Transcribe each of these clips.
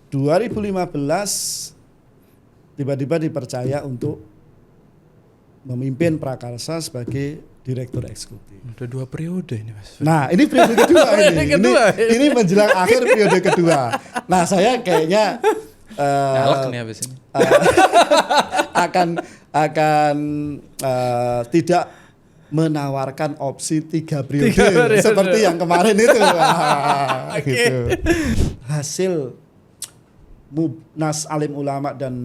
2015 tiba-tiba dipercaya untuk memimpin Prakarsa sebagai direktur eksekutif. Udah 2 periode ini Mas. Nah ini periode kedua ini. Ini menjelang akhir periode kedua. Nah saya kayaknya galak nih habis ini. akan tidak menawarkan opsi 3 periode seperti yang kemarin itu. Gitu. Hasil Munas Alim Ulama dan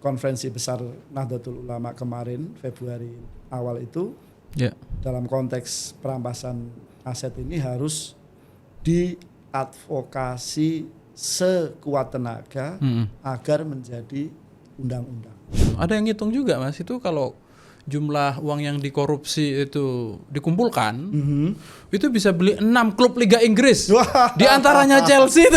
Konferensi Besar Nahdlatul Ulama kemarin Februari awal itu dalam konteks perampasan aset ini harus diadvokasi sekuat tenaga agar menjadi undang-undang. Ada yang ngitung juga Mas, itu kalau jumlah uang yang dikorupsi itu dikumpulkan, itu bisa beli 6 klub Liga Inggris. Di antaranya Chelsea.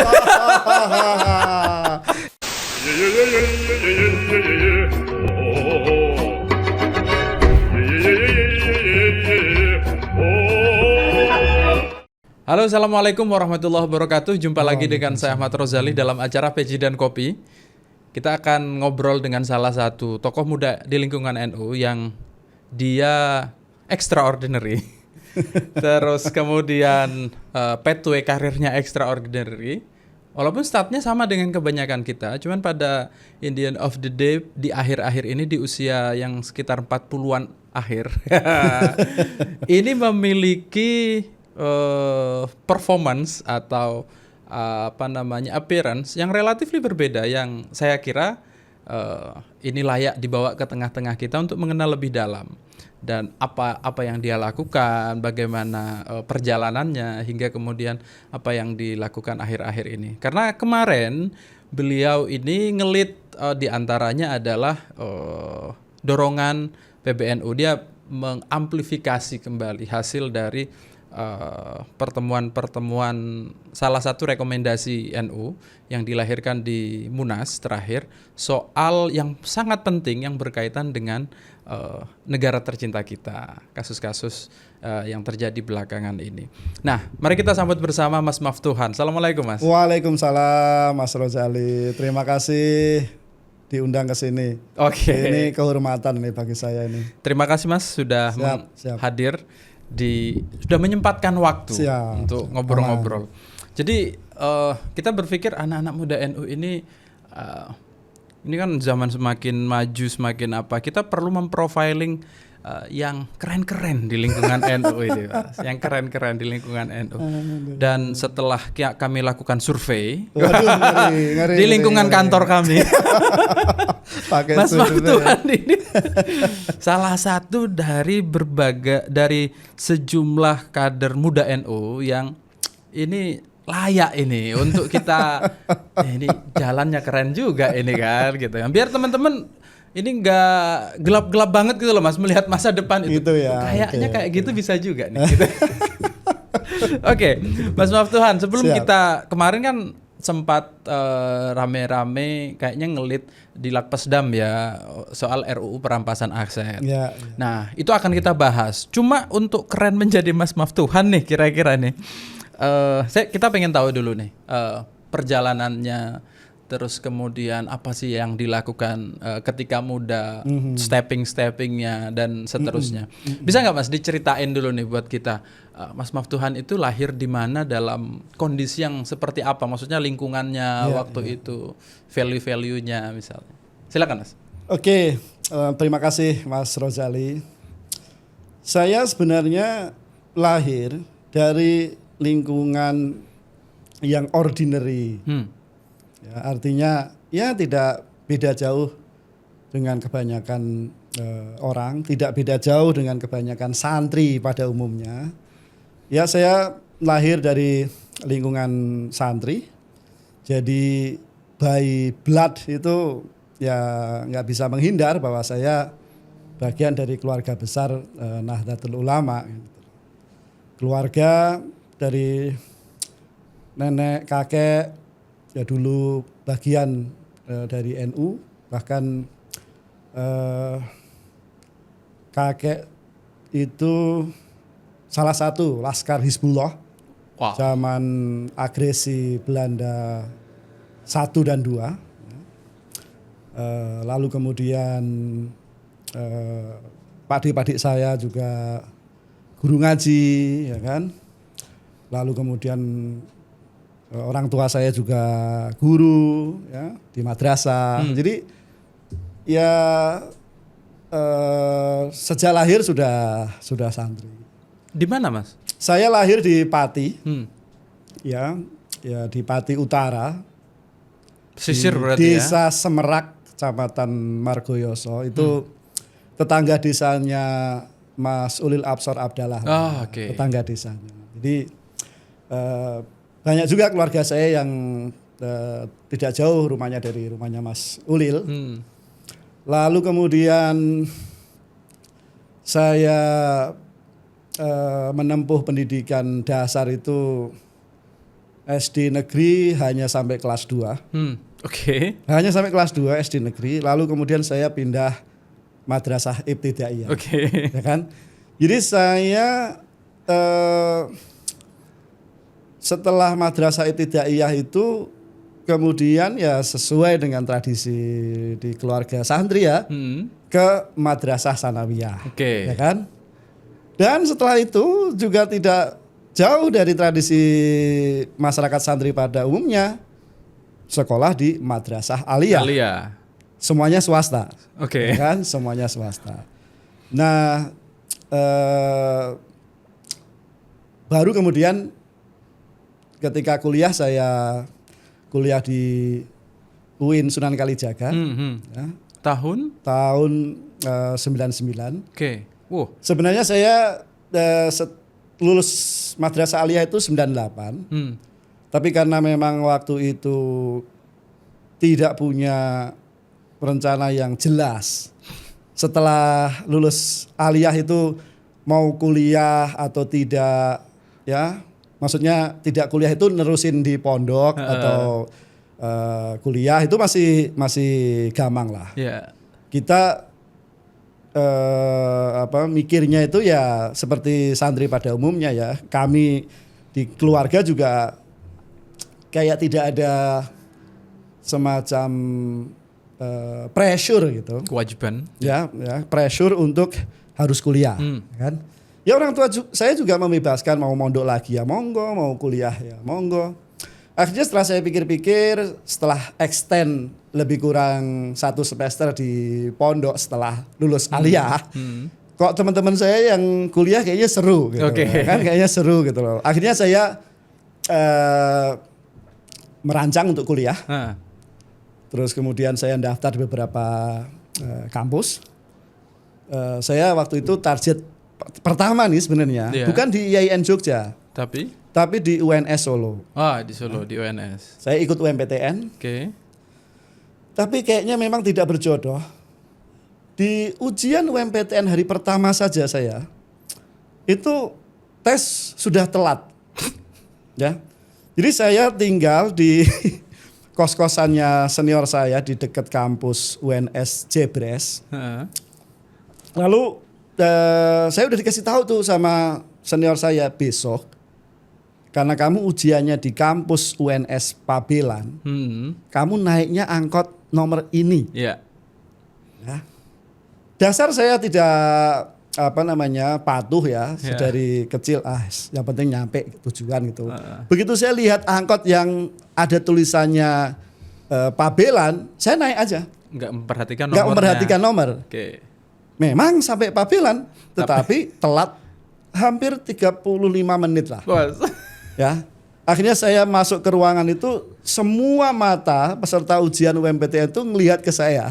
Halo, assalamualaikum warahmatullahi wabarakatuh. Jumpa lagi dengan saya Ahmad Rozali dalam acara Peci dan Kopi. Kita akan ngobrol dengan salah satu tokoh muda di lingkungan NU yang dia extraordinary. Terus kemudian pathway karirnya extraordinary. Walaupun statnya sama dengan kebanyakan kita, cuman pada in the end of the day di akhir-akhir ini di usia yang sekitar 40-an akhir ini memiliki performance atau appearance yang relatif berbeda, yang saya kira ini layak dibawa ke tengah-tengah kita untuk mengenal lebih dalam dan apa yang dia lakukan, bagaimana perjalanannya hingga kemudian apa yang dilakukan akhir-akhir ini. Karena kemarin beliau ini ngelit diantaranya adalah dorongan PBNU, dia mengamplifikasi kembali hasil dari pertemuan-pertemuan salah satu rekomendasi NU yang dilahirkan di Munas terakhir soal yang sangat penting yang berkaitan dengan negara tercinta kita, kasus-kasus yang terjadi belakangan ini. Nah, mari kita sambut bersama Mas Maftuhan. Assalamualaikum Mas. Waalaikumsalam Mas Rozali. Terima kasih diundang ke sini. Oke. Ini kehormatan nih bagi saya ini. Terima kasih Mas sudah hadir. Sudah menyempatkan waktu untuk ngobrol-ngobrol. Jadi kita berpikir anak-anak muda NU ini kan zaman semakin maju, semakin apa, kita perlu memprofiling yang keren-keren di lingkungan NU ini, Mas. Yang keren-keren di lingkungan NU. Dan setelah kami lakukan survei di lingkungan kantor kami, Mas Maftuhan ini salah satu dari sejumlah kader muda NU yang ini layak ini untuk kita ini jalannya keren juga ini kan gitu. Biar teman-teman ini nggak gelap-gelap banget gitu loh Mas melihat masa depan itu. Gitu ya. Kayaknya kayak gitu bisa juga nih. Gitu. Oke, Mas Maftuhan, sebelum kita kemarin kan sempat rame-rame kayaknya ngelit di Lakpesdam ya soal RUU perampasan aset. Ya. Nah, itu akan kita bahas. Cuma untuk keren menjadi Mas Maftuhan nih kira-kira nih. Kita pengen tahu dulu nih perjalanannya, terus kemudian apa sih yang dilakukan ketika muda, steppingnya dan seterusnya. Bisa nggak Mas diceritain dulu nih buat kita, Mas Maftuhan itu lahir di mana, dalam kondisi yang seperti apa? Maksudnya lingkungannya waktu itu, value-nya misalnya. Silakan Mas. Oke, terima kasih Mas Rozali. Saya sebenarnya lahir dari lingkungan yang ordinary. Ya, artinya ya tidak beda jauh dengan kebanyakan orang, tidak beda jauh dengan kebanyakan santri pada umumnya. Ya, saya lahir dari lingkungan santri, jadi by blood itu ya nggak bisa menghindar bahwa saya bagian dari keluarga besar Nahdlatul Ulama. Keluarga dari nenek kakek ya dulu bagian dari NU, bahkan kakek itu salah satu laskar Hizbullah zaman agresi Belanda 1 dan 2. Lalu kemudian adik-adik saya juga guru ngaji, ya kan. Lalu kemudian orang tua saya juga guru, ya, di madrasah. Jadi ya sejak lahir sudah santri. Di mana, Mas? Saya lahir di Pati, ya di Pati Utara. Pesisir berarti Desa Semerak, Kecamatan Margoyoso. Itu tetangga desanya Mas Ulil Absor Abdallah. Tetangga desanya. Jadi banyak juga keluarga saya yang tidak jauh rumahnya dari rumahnya Mas Ulil. Lalu kemudian saya menempuh pendidikan dasar itu SD negeri hanya sampai kelas 2. Hanya sampai kelas 2 SD negeri. Lalu kemudian saya pindah madrasah ibtidaiyah. Ya kan? Jadi saya setelah madrasah ibtidaiyah itu kemudian ya sesuai dengan tradisi di keluarga santri ya, ke madrasah sanawiyah. Ya kan? Dan setelah itu juga tidak jauh dari tradisi masyarakat santri pada umumnya, sekolah di madrasah aliyah. Semuanya swasta. Ya kan? Semuanya swasta. Nah, baru kemudian ketika kuliah saya kuliah di UIN Sunan Kalijaga. Ya. Tahun 99. Sebenarnya saya lulus madrasah aliyah itu 98. Tapi karena memang waktu itu tidak punya rencana yang jelas. Setelah lulus aliyah itu mau kuliah atau tidak, ya. Maksudnya tidak kuliah itu nerusin di pondok atau kuliah itu masih gampang lah. Kita mikirnya itu ya seperti santri pada umumnya ya. Kami di keluarga juga kayak tidak ada semacam pressure gitu. Kewajiban. Ya, pressure untuk harus kuliah, kan? Ya orang tua saya juga membebaskan, mau mondok lagi ya monggo, mau kuliah ya monggo. Akhirnya setelah saya pikir-pikir, setelah extend lebih kurang 1 semester di pondok setelah lulus aliyah, kok teman-teman saya yang kuliah kayaknya seru gitu. Kan kayaknya seru gitu loh. Akhirnya saya merancang untuk kuliah. Terus kemudian saya daftar di beberapa kampus. Saya waktu itu target pertama nih sebenarnya, bukan di IAIN Jogja, tapi di UNS Solo. Di Solo, di UNS. Saya ikut UMPTN. Tapi kayaknya memang tidak berjodoh. Di ujian UMPTN hari pertama saja saya itu tes sudah telat. Ya. Jadi saya tinggal di kos-kosannya senior saya di dekat kampus UNS Jebres. Lalu saya udah dikasih tahu tuh sama senior saya, besok karena kamu ujiannya di kampus UNS Pabelan, kamu naiknya angkot nomor ini. Ya. Dasar saya tidak patuh ya. Dari kecil yang penting nyampe tujuan gitu. Begitu saya lihat angkot yang ada tulisannya Pabelan, saya naik aja. Nggak memperhatikan nomornya. Nggak memperhatikan nomor. Memang sampai Pabelan, tetapi telat hampir 35 menit lah. Ya. Akhirnya saya masuk ke ruangan itu, semua mata peserta ujian UMPTN itu ngelihat ke saya.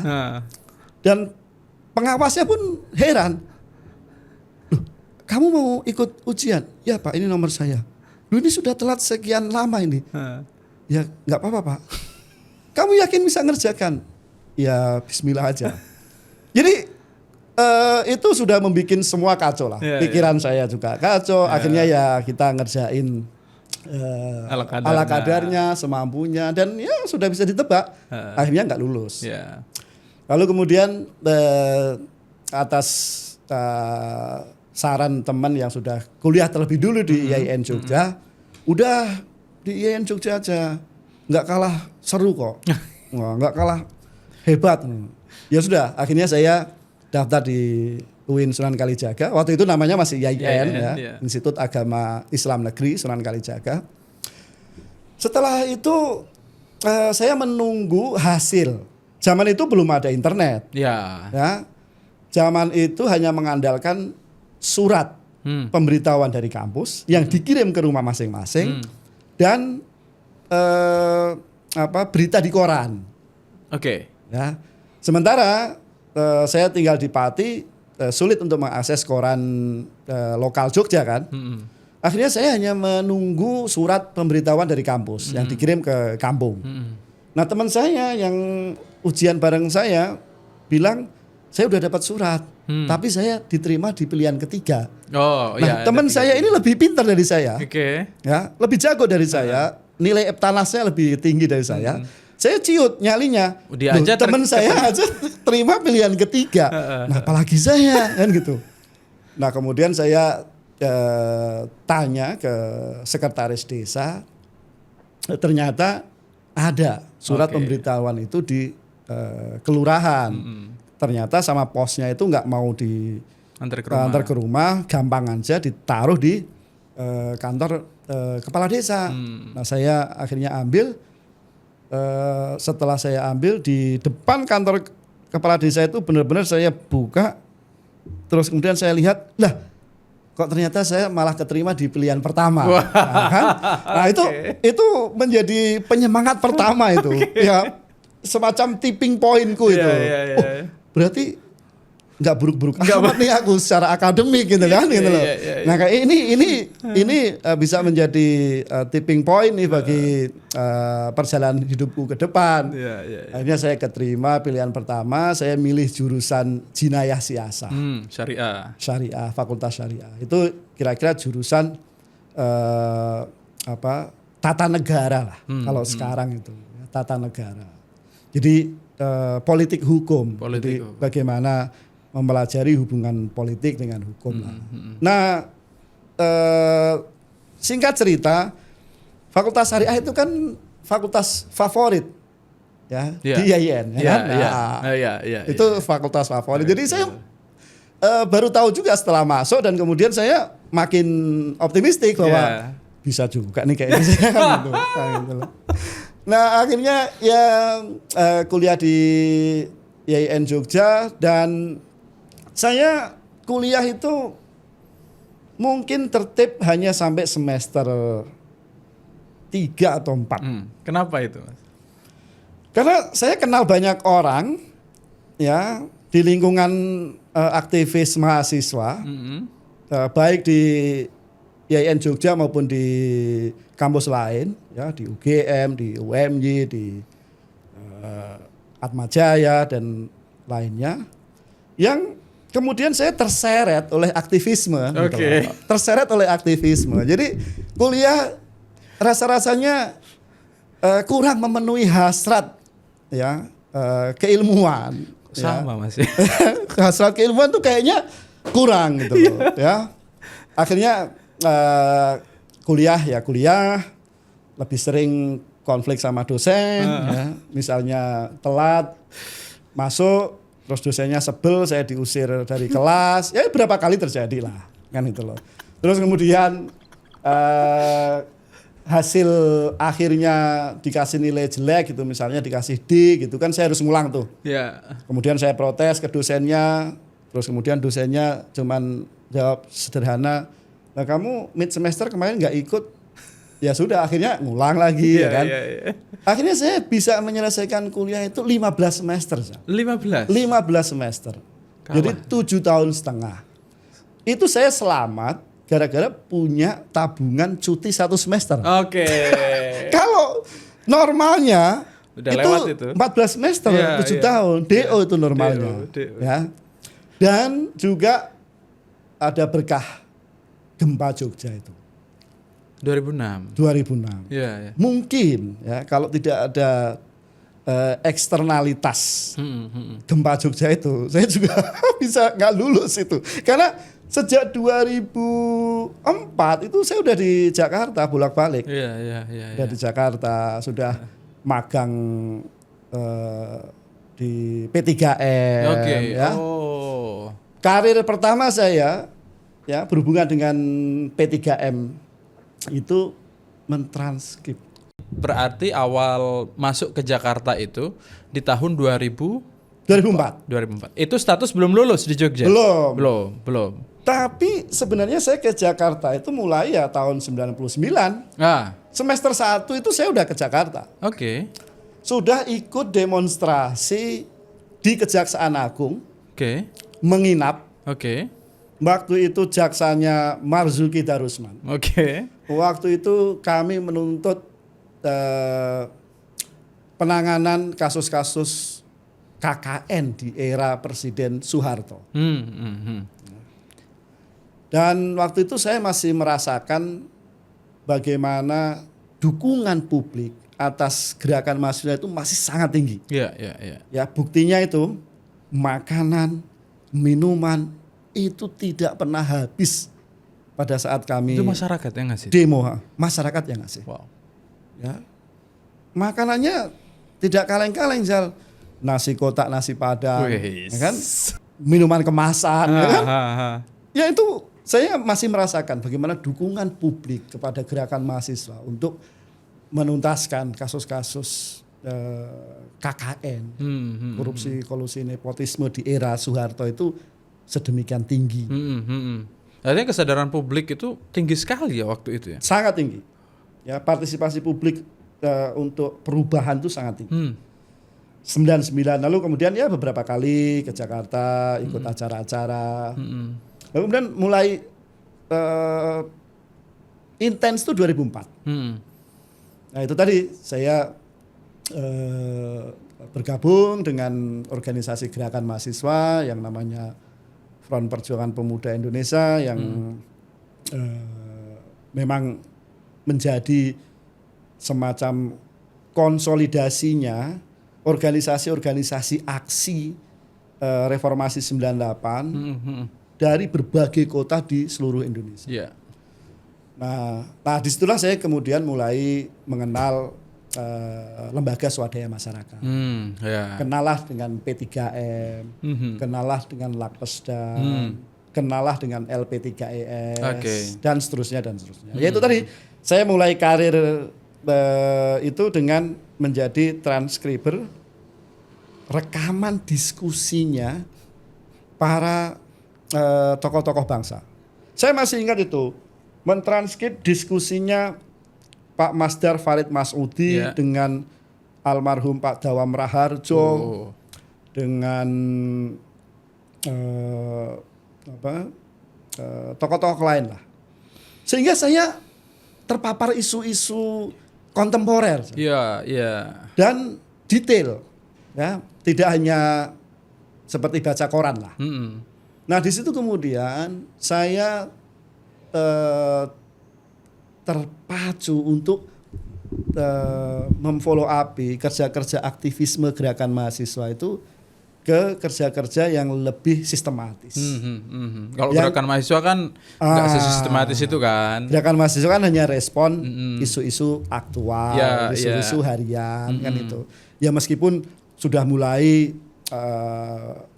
Dan pengawasnya pun heran. Loh, kamu mau ikut ujian? Ya Pak, ini nomor saya. Loh, ini sudah telat sekian lama ini. Ya nggak apa-apa Pak. Kamu yakin bisa ngerjakan? Ya bismillah aja. Jadi itu sudah membuat semua kacau lah. Pikiran saya juga kacau. Akhirnya ya kita ngerjain ala kadarnya, semampunya, dan ya sudah bisa ditebak. Akhirnya nggak lulus. Lalu kemudian atas saran teman yang sudah kuliah terlebih dulu di IAIN Jogja, udah di IAIN Jogja aja. nggak kalah seru kok, nggak kalah hebat. Ya sudah, akhirnya saya daftar di UIN Sunan Kalijaga. Waktu itu namanya masih IAIN, Institut Agama Islam Negeri Sunan Kalijaga. Setelah itu saya menunggu hasil. Zaman itu belum ada internet. Ya. Zaman itu hanya mengandalkan surat pemberitahuan dari kampus yang dikirim ke rumah masing-masing dan berita di koran. Oke. Ya. Sementara saya tinggal di Pati, sulit untuk mengakses koran lokal Jogja kan. Akhirnya saya hanya menunggu surat pemberitahuan dari kampus yang dikirim ke kampung. Nah, teman saya yang ujian bareng saya bilang, saya udah dapat surat, tapi saya diterima di pilihan ketiga. Teman saya ini lebih pintar dari saya, ya, lebih jago dari saya, nilai EPTANASnya lebih tinggi dari saya. Saya ciut nyalinya, teman saya aja terima pilihan ketiga, nah apalagi saya kan gitu. Nah kemudian saya tanya ke sekretaris desa, ternyata ada surat pemberitahuan itu di kelurahan. Ternyata sama posnya itu nggak mau diantar ke rumah, gampang aja ditaruh di kantor kepala desa. Nah saya akhirnya ambil. Setelah saya ambil di depan kantor kepala desa itu benar-benar saya buka, terus kemudian saya lihat, lah kok ternyata saya malah keterima di pilihan pertama. Nah, kan? Nah itu menjadi penyemangat pertama itu, ya semacam tipping pointku itu. Berarti nggak buruk-buruk amat nih aku secara akademik gitu kan, gitu loh. Nah kayak ini bisa menjadi tipping point nih bagi perjalanan hidupku ke depan. Akhirnya saya keterima pilihan pertama, saya milih jurusan Jinayah Siasah. Syariah, Fakultas Syariah. Itu kira-kira jurusan tata negara lah kalau sekarang itu, tata negara. Jadi politik hukum. Jadi bagaimana mempelajari hubungan politik dengan hukum lah. Nah, singkat cerita, Fakultas Syariah itu kan fakultas favorit ya di IAIN, itu fakultas favorit. Jadi saya baru tahu juga setelah masuk, dan kemudian saya makin optimistik bahwa bisa juga nih kayaknya saya gitu. Nah, akhirnya ya kuliah di IAIN Jogja, dan saya kuliah itu mungkin tertib hanya sampai semester 3 atau 4. Kenapa itu, Mas? Karena saya kenal banyak orang ya di lingkungan aktivis mahasiswa, baik di IAIN Jogja maupun di kampus lain, ya di UGM, di UMY, di Atmajaya dan lainnya, yang kemudian saya terseret oleh aktivisme, terseret oleh aktivisme. Jadi kuliah rasa-rasanya kurang memenuhi hasrat ya keilmuan. Sama Mas. Hasrat keilmuan tuh kayaknya kurang gitu loh. Ya. Akhirnya kuliah lebih sering konflik sama dosen, ya. Misalnya telat masuk, terus dosennya sebel, saya diusir dari kelas, ya berapa kali terjadi lah, kan itu loh. Terus kemudian hasil akhirnya dikasih nilai jelek gitu, misalnya dikasih D gitu kan, saya harus ngulang tuh. Kemudian saya protes ke dosennya, terus kemudian dosennya cuman jawab sederhana, nah kamu mid semester kemarin nggak ikut. Ya sudah, akhirnya ngulang lagi ya kan. Akhirnya saya bisa menyelesaikan kuliah itu 15 semester. 15 semester. Kawan. Jadi 7 tahun setengah. Itu saya selamat gara-gara punya tabungan cuti 1 semester. Kalau normalnya itu 14 semester, 7 tahun. DO itu normalnya. Ya. Dan juga ada berkah gempa Jogja itu. 2006. Mungkin ya kalau tidak ada eksternalitas gempa Jogja itu, saya juga bisa nggak lulus itu. Karena sejak 2004 itu saya udah di Jakarta bolak-balik. Udah di Jakarta, sudah magang di P3M. Ya. Karir pertama saya ya berhubungan dengan P3M itu mentranskrip. Berarti awal masuk ke Jakarta itu di tahun 2004. Itu status belum lulus di Jogja? Belum. Tapi sebenarnya saya ke Jakarta itu mulai ya tahun 99. Semester 1 itu saya udah ke Jakarta. Oke. Sudah ikut demonstrasi di Kejaksaan Agung. Oke. Menginap. Oke. Waktu itu jaksanya Marzuki Darusman. Oke. Waktu itu kami menuntut penanganan kasus-kasus KKN di era Presiden Soeharto. Dan waktu itu saya masih merasakan bagaimana dukungan publik atas gerakan mahasiswa itu masih sangat tinggi. Ya, buktinya itu makanan, minuman itu tidak pernah habis pada saat kami. Itu masyarakat yang ngasih. Demo, masyarakat yang ngasih. Wow. Ya, makanannya tidak kaleng-kaleng, Zal. Nasi kotak, nasi padang, ya kan? Minuman kemasan, ya kan? Ya itu. Saya masih merasakan bagaimana dukungan publik kepada gerakan mahasiswa untuk menuntaskan kasus-kasus KKN, korupsi, kolusi, nepotisme di era Soeharto itu sedemikian tinggi. Artinya kesadaran publik itu tinggi sekali ya waktu itu ya? Sangat tinggi. Ya, partisipasi publik untuk perubahan itu sangat tinggi. 99 lalu kemudian ya beberapa kali ke Jakarta ikut acara-acara. Lalu kemudian mulai intens itu 2004. Nah itu tadi saya bergabung dengan organisasi gerakan mahasiswa yang namanya Front Perjuangan Pemuda Indonesia yang memang menjadi semacam konsolidasinya organisasi-organisasi aksi reformasi 98 dari berbagai kota di seluruh Indonesia. Yeah. Nah disitulah saya kemudian mulai mengenal lembaga swadaya masyarakat. Kenalah dengan P3M, kenalah dengan Lakpesda, kenalah dengan LP3ES, dan seterusnya. Yaitu tadi saya mulai karir itu dengan menjadi transkriber rekaman diskusinya para tokoh-tokoh bangsa. Saya masih ingat itu, mentranskrip diskusinya Pak Masdar Farid Masudi dengan almarhum Pak Dawam Raharjo, dengan tokoh-tokoh lain lah. Sehingga saya terpapar isu-isu kontemporer. Dan detail, ya, tidak hanya seperti baca koran lah. Nah di situ kemudian saya terpacu untuk memfollow up kerja-kerja aktivisme gerakan mahasiswa itu ke kerja-kerja yang lebih sistematis. Kalau gerakan mahasiswa kan nggak sesistematis itu kan. Gerakan mahasiswa kan hanya respon isu-isu aktual, isu-isu harian kan itu. Ya meskipun sudah mulai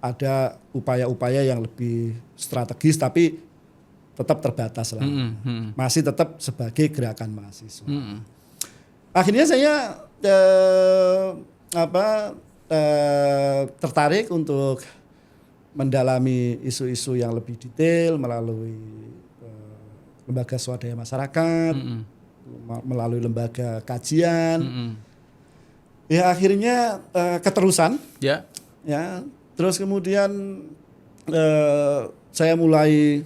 ada upaya-upaya yang lebih strategis tapi tetap terbatas lah. Masih tetap sebagai gerakan mahasiswa. Akhirnya saya tertarik untuk mendalami isu-isu yang lebih detail melalui lembaga swadaya masyarakat, melalui lembaga kajian. Ya akhirnya keterusan. Ya, terus kemudian saya mulai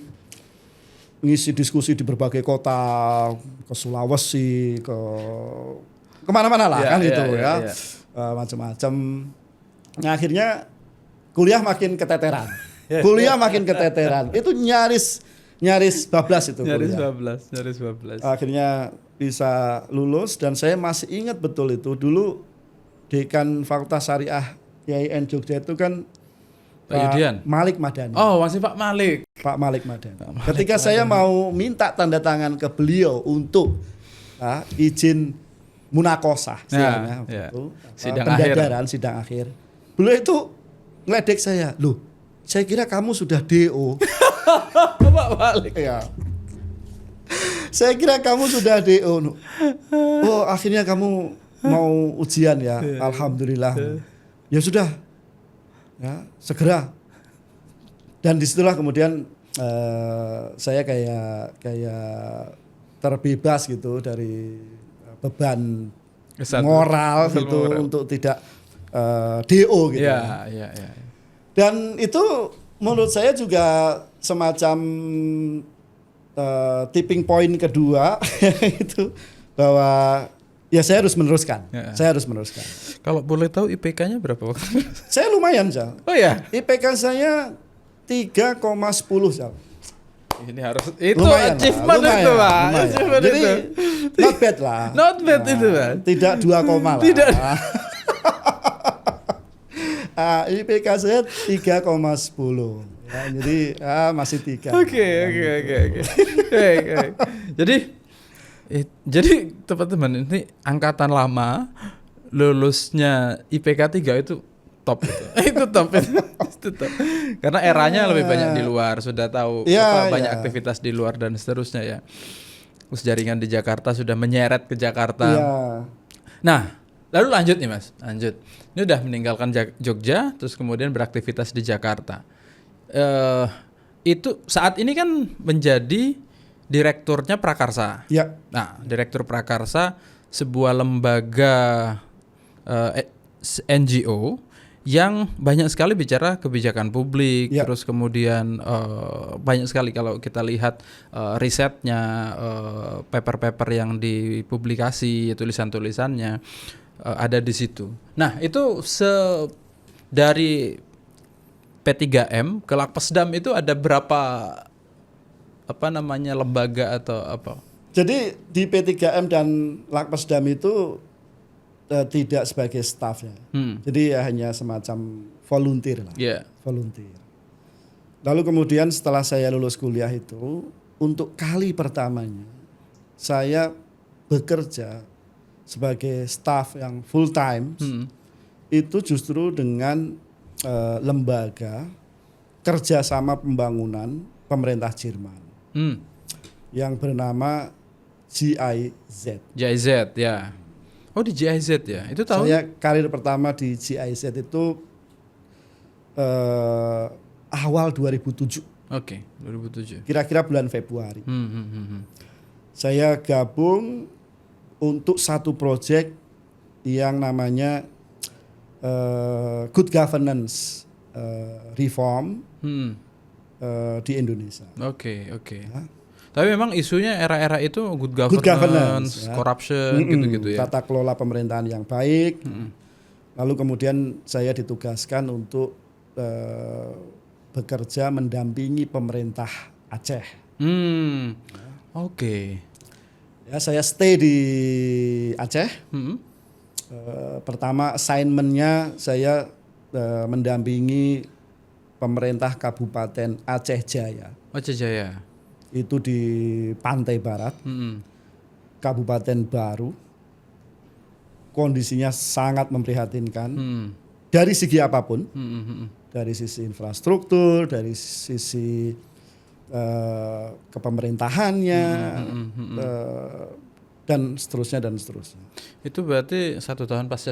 mengisi diskusi di berbagai kota, ke Sulawesi, kemana-mana lah kan gitu ya. Macam-macam. Nah, akhirnya kuliah makin keteteran. Itu nyaris bablas itu. Nyaris bablas. Akhirnya bisa lulus dan saya masih ingat betul itu dulu dekan Fakultas Syariah IAIN Jogja itu kan Pak Malik Madani. Oh, masih Pak Malik. Pak Malik Madani. Ketika saya mau minta tanda tangan ke beliau untuk izin munakosah istilahnya itu sidang akhir. Beliau itu ngeledek saya, loh, saya kira kamu sudah DO. Bapak balik. Ya. Saya kira kamu sudah DO. Oh, akhirnya kamu mau ujian ya. Alhamdulillah. Ya sudah. Ya, segera. Dan disitulah kemudian saya kayak terbebas gitu dari beban moral gitu untuk tidak DO gitu. Ya. Dan itu menurut saya juga semacam tipping point kedua itu bahwa ya saya harus meneruskan. Saya harus meneruskan. Kalau boleh tahu IPK-nya berapa waktu? Saya lumayan, Jal. Oh ya. IPK saya 3,10, Jal. Ini harus itu lumayan achievement lah, itu, Pak. Achievement. Jadi itu. Not bad lah. Not bad itu, Pak. Tidak 2 koma lah. Tidak. IPK saya 3,10. Ya, jadi masih 3. Oke. Jadi teman-teman, ini angkatan lama lulusnya IPK 3 itu top itu. Itu top. Karena eranya lebih banyak di luar, sudah tahu banyak aktivitas di luar dan seterusnya ya. Terus jaringan di Jakarta sudah menyeret ke Jakarta. Ya. Nah, lalu lanjut nih Mas. Lanjut. Ini udah meninggalkan Jogja terus kemudian beraktivitas di Jakarta. Itu saat ini kan menjadi direkturnya Prakarsa. Ya. Nah, direktur Prakarsa sebuah lembaga NGO yang banyak sekali bicara kebijakan publik, terus kemudian banyak sekali kalau kita lihat risetnya, paper-paper yang dipublikasi, tulisan-tulisannya ada di situ. Nah, itu dari P3M ke Lakpesdam itu ada berapa lembaga atau apa? Jadi di P3M dan Lakpesdam itu tidak sebagai staff ya. Jadi ya hanya semacam volunteer lah. Volunteer. Lalu kemudian setelah saya lulus kuliah itu, untuk kali pertamanya saya bekerja sebagai staff yang full time. Itu justru dengan lembaga kerjasama pembangunan pemerintah Jerman yang bernama GIZ. GIZ ya. Oh, di GIZ ya. Itu tahun saya karir pertama di GIZ itu awal 2007. Oke, 2007. Kira-kira bulan Februari. Saya gabung untuk satu proyek yang namanya Good Governance Reform di Indonesia. Oke. Ya. Tapi memang isunya era-era itu good governance ya. Corruption gitu-gitu ya. Tata kelola pemerintahan yang baik. Lalu kemudian saya ditugaskan untuk bekerja mendampingi pemerintah Aceh. Oke. Ya, saya stay di Aceh. Pertama assignment-nya saya mendampingi pemerintah Kabupaten Aceh Jaya. Aceh Jaya. Itu di pantai barat, Kabupaten Baru. Kondisinya sangat memprihatinkan dari segi apapun, dari sisi infrastruktur, dari sisi kepemerintahannya, dan seterusnya. Itu berarti 1 tahun pasca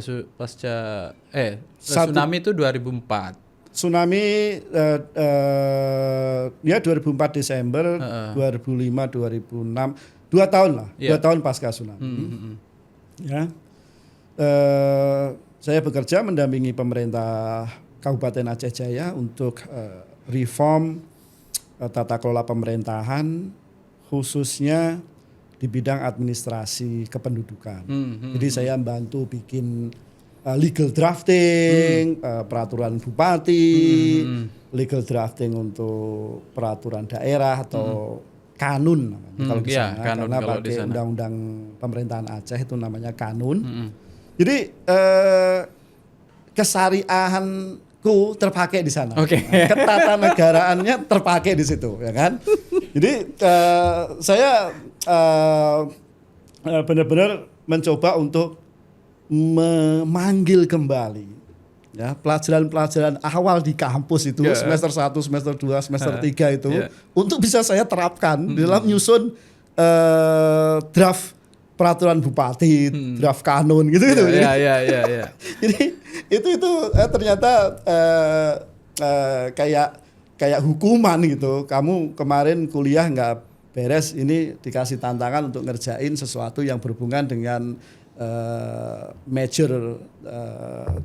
tsunami itu 2004. Tsunami ya 2004 Desember, 2005, 2006, 2 tahun lah, 2 tahun pasca tsunami. Ya, saya bekerja mendampingi pemerintah Kabupaten Aceh Jaya untuk reform tata kelola pemerintahan, khususnya di bidang administrasi kependudukan. Jadi saya membantu bikin legal drafting, peraturan bupati, legal drafting untuk peraturan daerah atau kanun namanya kalau di sana, karena pakai undang-undang pemerintahan Aceh itu namanya kanun. Jadi kesariahanku terpakai di sana, ketatanegaraannya terpakai di situ, ya kan? Jadi saya benar-benar mencoba untuk memanggil kembali ya pelajaran-pelajaran awal di kampus itu semester 1, semester 2, semester 3 itu untuk bisa saya terapkan dalam nyusun draft peraturan bupati, draft kanun gitu-gitu. Jadi itu ternyata kayak hukuman gitu. Kamu kemarin kuliah nggak beres, ini dikasih tantangan untuk ngerjain sesuatu yang berhubungan dengan major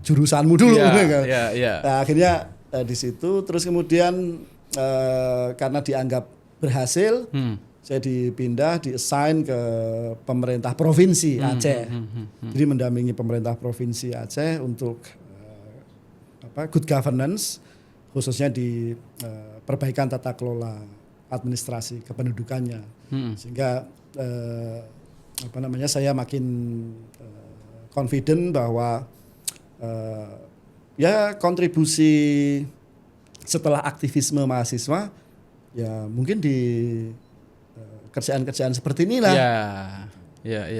jurusanmu dulu. Nah, akhirnya di situ terus kemudian karena dianggap berhasil, saya dipindah, di-assign ke pemerintah provinsi Aceh. Jadi mendampingi pemerintah provinsi Aceh untuk good governance, khususnya di perbaikan tata kelola administrasi kependudukannya, sehingga saya makin confident bahwa ya kontribusi setelah aktivisme mahasiswa ya mungkin di kerjaan-kerjaan seperti inilah. Ya.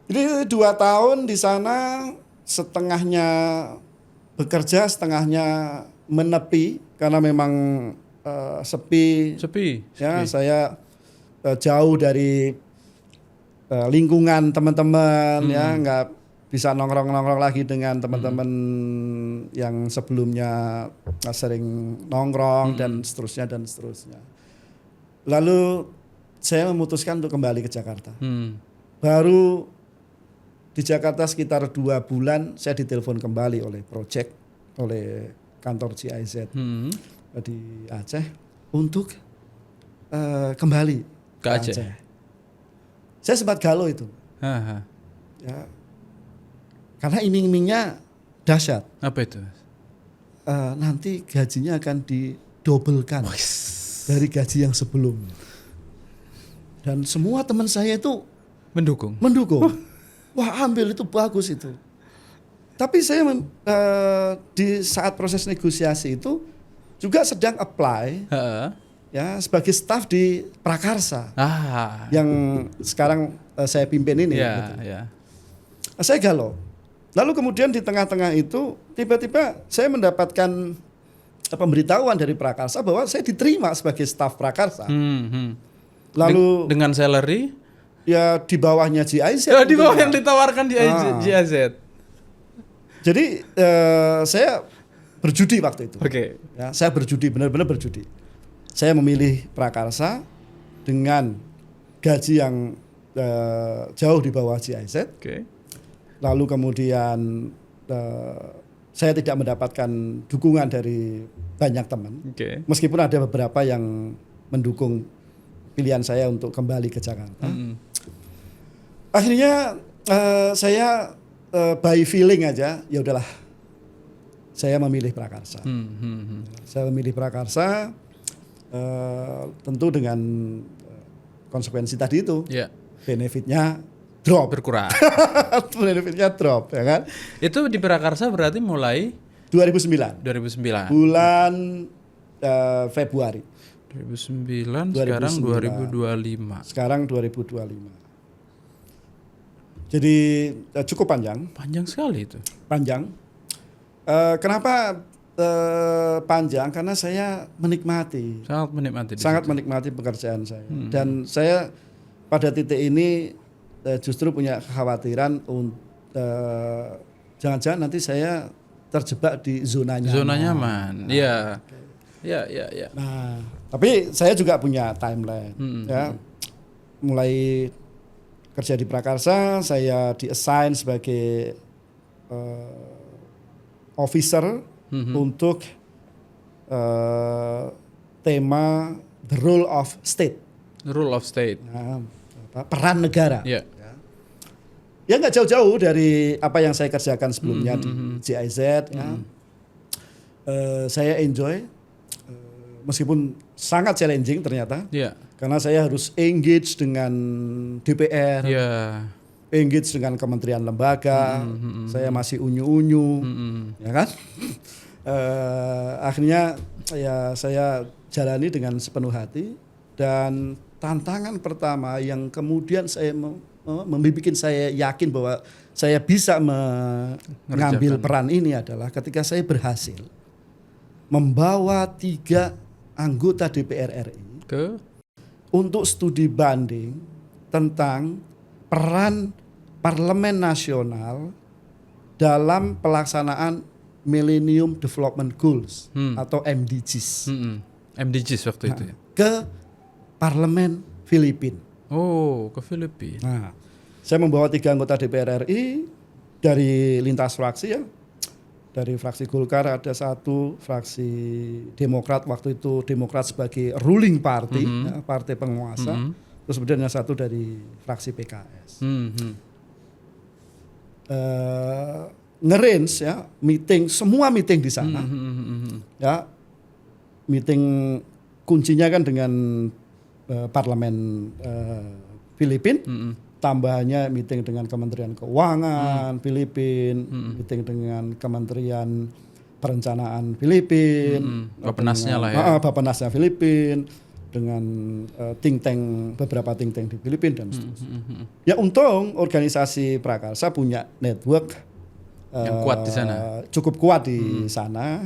Jadi 2 tahun di sana, setengahnya bekerja, setengahnya menepi karena memang sepi. Ya, saya jauh dari lingkungan teman-teman, ya nggak bisa nongkrong lagi dengan teman-teman yang sebelumnya sering nongkrong dan seterusnya. Lalu saya memutuskan untuk kembali ke Jakarta. Baru di Jakarta sekitar 2 bulan saya ditelepon kembali oleh kantor GIZ di Aceh untuk kembali ke Aceh. Saya sempat galau itu. Ya, karena iming-imingnya dahsyat. Apa itu? Nanti gajinya akan didobelkan dari gaji yang sebelumnya. Dan semua teman saya itu mendukung. Wah, ambil, itu bagus itu. Tapi saya di saat proses negosiasi itu juga sedang apply ya sebagai staf di Prakarsa yang sekarang saya pimpin ini. Saya galau. Lalu kemudian di tengah-tengah itu tiba-tiba saya mendapatkan pemberitahuan dari Prakarsa bahwa saya diterima sebagai staf Prakarsa. Lalu dengan salary ya di bawahnya GIZ. Di bawah yang ditawarkan di GIZ. Jadi saya berjudi waktu itu. Ya, saya berjudi, benar-benar berjudi. Saya memilih Prakarsa dengan gaji yang jauh di bawah GIZ. Lalu kemudian saya tidak mendapatkan dukungan dari banyak teman. Meskipun ada beberapa yang mendukung pilihan saya untuk kembali ke Jakarta. Akhirnya saya by feeling aja, ya udahlah, saya memilih Prakarsa. Saya memilih Prakarsa, tentu dengan konsekuensi tadi itu, benefitnya drop, berkurang. Benefitnya drop, ya kan? Itu di Prakarsa berarti mulai 2009. Bulan Februari. 2009, sekarang 2025. Sekarang 2025. Jadi cukup panjang. Panjang sekali itu. Panjang. Kenapa panjang? Karena saya menikmati. Sangat menikmati pekerjaan saya. Dan saya pada titik ini justru punya kekhawatiran jangan-jangan nanti saya terjebak di zona nyaman. Zona nyaman. Iya. Ya. Nah, tapi saya juga punya timeline. Ya. Mulai kerja di Prakarsa, saya di-assign sebagai officer untuk tema The Role of State. The Role of State. Nah, peran negara. Ya nggak jauh-jauh dari apa yang saya kerjakan sebelumnya di GIZ. Ya. Saya enjoy, meskipun sangat challenging ternyata. Karena saya harus engage dengan DPR, engage dengan kementerian lembaga. Saya masih unyu-unyu, ya kan? Akhirnya ya saya jalani dengan sepenuh hati, dan tantangan pertama yang kemudian saya membuat saya yakin bahwa saya bisa mengambil peran ini adalah ketika saya berhasil membawa 3 anggota DPR RI untuk studi banding tentang peran Parlemen Nasional dalam pelaksanaan Millennium Development Goals atau MDGs. MDGs waktu itu ya? Ke Parlemen Filipina. Oh, ke Filipina. Nah, saya membawa 3 anggota DPR RI dari lintas fraksi ya. Dari fraksi Golkar ada 1, fraksi Demokrat waktu itu Demokrat sebagai ruling party, ya, partai penguasa. Terus kemudian yang 1 dari fraksi PKS. Nge-range ya meeting, semua meeting di sana. Ya, meeting kuncinya kan dengan Parlemen Filipina. Tambahannya meeting dengan Kementerian Keuangan Filipina, meeting dengan Kementerian Perencanaan Filipina, Bapenasnya lah ya. Bapenasnya Filipina, dengan beberapa think tank di Filipina dan seterusnya. Ya untung organisasi Prakarsa punya network yang kuat di sana. Cukup kuat di sana.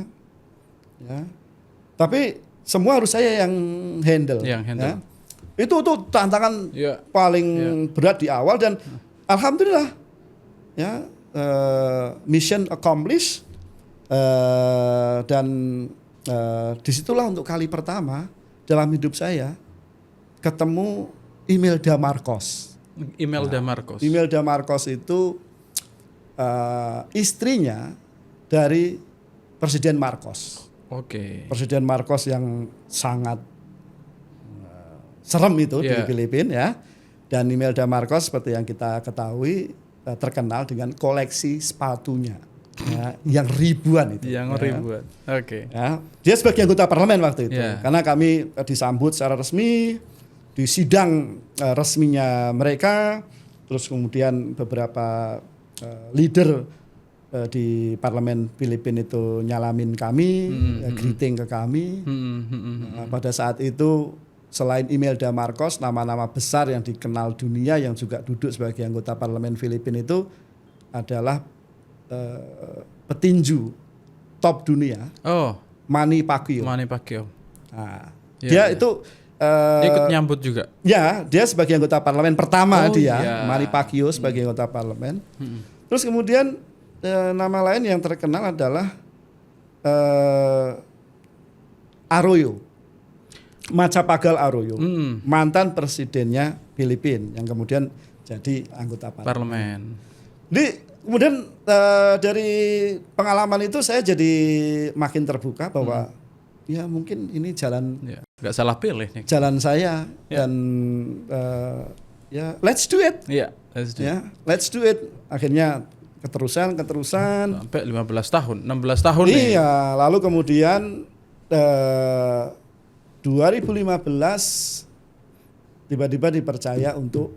Ya. Tapi semua harus saya yang handle. Ya. Itu tantangan paling berat di awal dan alhamdulillah ya mission accomplished dan disitulah untuk kali pertama dalam hidup saya ketemu Imelda Marcos. Imelda Marcos itu istrinya dari Presiden Marcos. Presiden Marcos yang sangat serem itu di Filipina ya. Dan Imelda Marcos seperti yang kita ketahui terkenal dengan koleksi sepatunya ya, yang ribuan itu. Ribuan. Ya. Dia sebagai anggota parlemen waktu itu. Karena kami disambut secara resmi di sidang resminya mereka, terus kemudian beberapa leader di parlemen Filipina itu nyalamin kami, greeting ke kami. Pada saat itu selain Imelda Marcos, nama-nama besar yang dikenal dunia yang juga duduk sebagai anggota parlemen Filipina itu adalah petinju top dunia, Manny Pacquiao. Nah, dia itu ikut nyambut juga. Ya, dia sebagai anggota parlemen pertama Manny Pacquiao sebagai anggota parlemen. Terus kemudian nama lain yang terkenal adalah Arroyo. Macapagal Arroyo, mantan presidennya Filipina yang kemudian jadi anggota parlemen. Jadi kemudian dari pengalaman itu saya jadi makin terbuka bahwa ya mungkin ini jalan, nggak salah pilih nih. Jalan saya dan ya let's do it. Let's do it. Akhirnya keterusan sampai 16 tahun nih. Iya, lalu kemudian 2015 tiba-tiba dipercaya untuk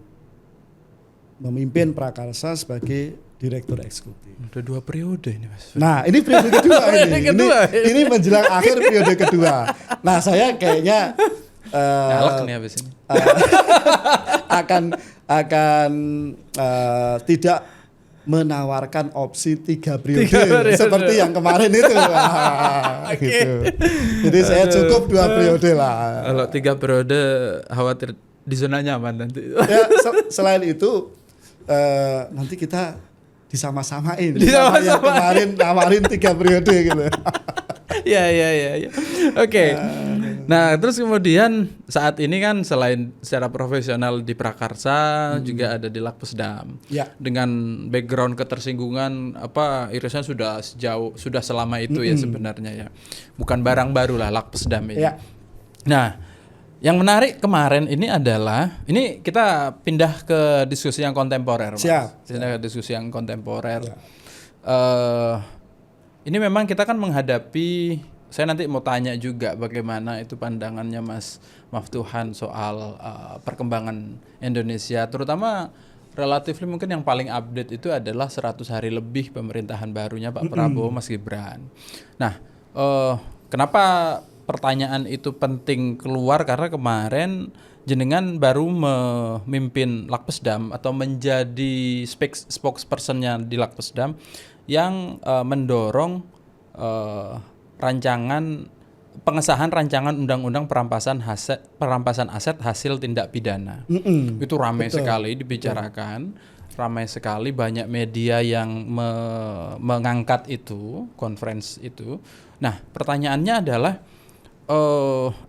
memimpin Prakarsa sebagai direktur eksekutif. Udah 2 periode ini Mas. Nah ini periode kedua ini menjelang akhir periode kedua. Nah saya kayaknya galak nih habis ini. akan tidak menawarkan opsi 3 periode seperti yang kemarin itu. Gitu. Jadi saya cukup 2 periode lah. Kalau 3 periode khawatir di zona nyaman nanti. Ya, selain itu nanti kita disama-samain. Yang kemarin nawarin 3 periode gitu. Ya. Oke. Nah, terus kemudian saat ini kan selain secara profesional di Prakarsa juga ada di Lakpesdam. Dengan background ketersinggungan irisan sudah selama itu ya sebenarnya ya. Bukan barang baru lah Lakpesdam ini. Nah, yang menarik kemarin ini adalah ini kita pindah ke diskusi yang kontemporer, Mas. Pindah ke diskusi yang kontemporer. Ini memang kita kan menghadapi, saya nanti mau tanya juga bagaimana itu pandangannya Mas Maftuhan soal perkembangan Indonesia, terutama relatif mungkin yang paling update itu adalah 100 hari lebih pemerintahan barunya Pak Prabowo, Mas Gibran. Nah, kenapa pertanyaan itu penting keluar? Karena kemarin jenengan baru memimpin Lakpesdam atau menjadi spokespersonnya di Lakpesdam yang mendorong pengesahan rancangan undang-undang perampasan aset hasil tindak pidana. Itu ramai sekali dibicarakan, ramai sekali, banyak media yang mengangkat itu, conference itu. Nah, pertanyaannya adalah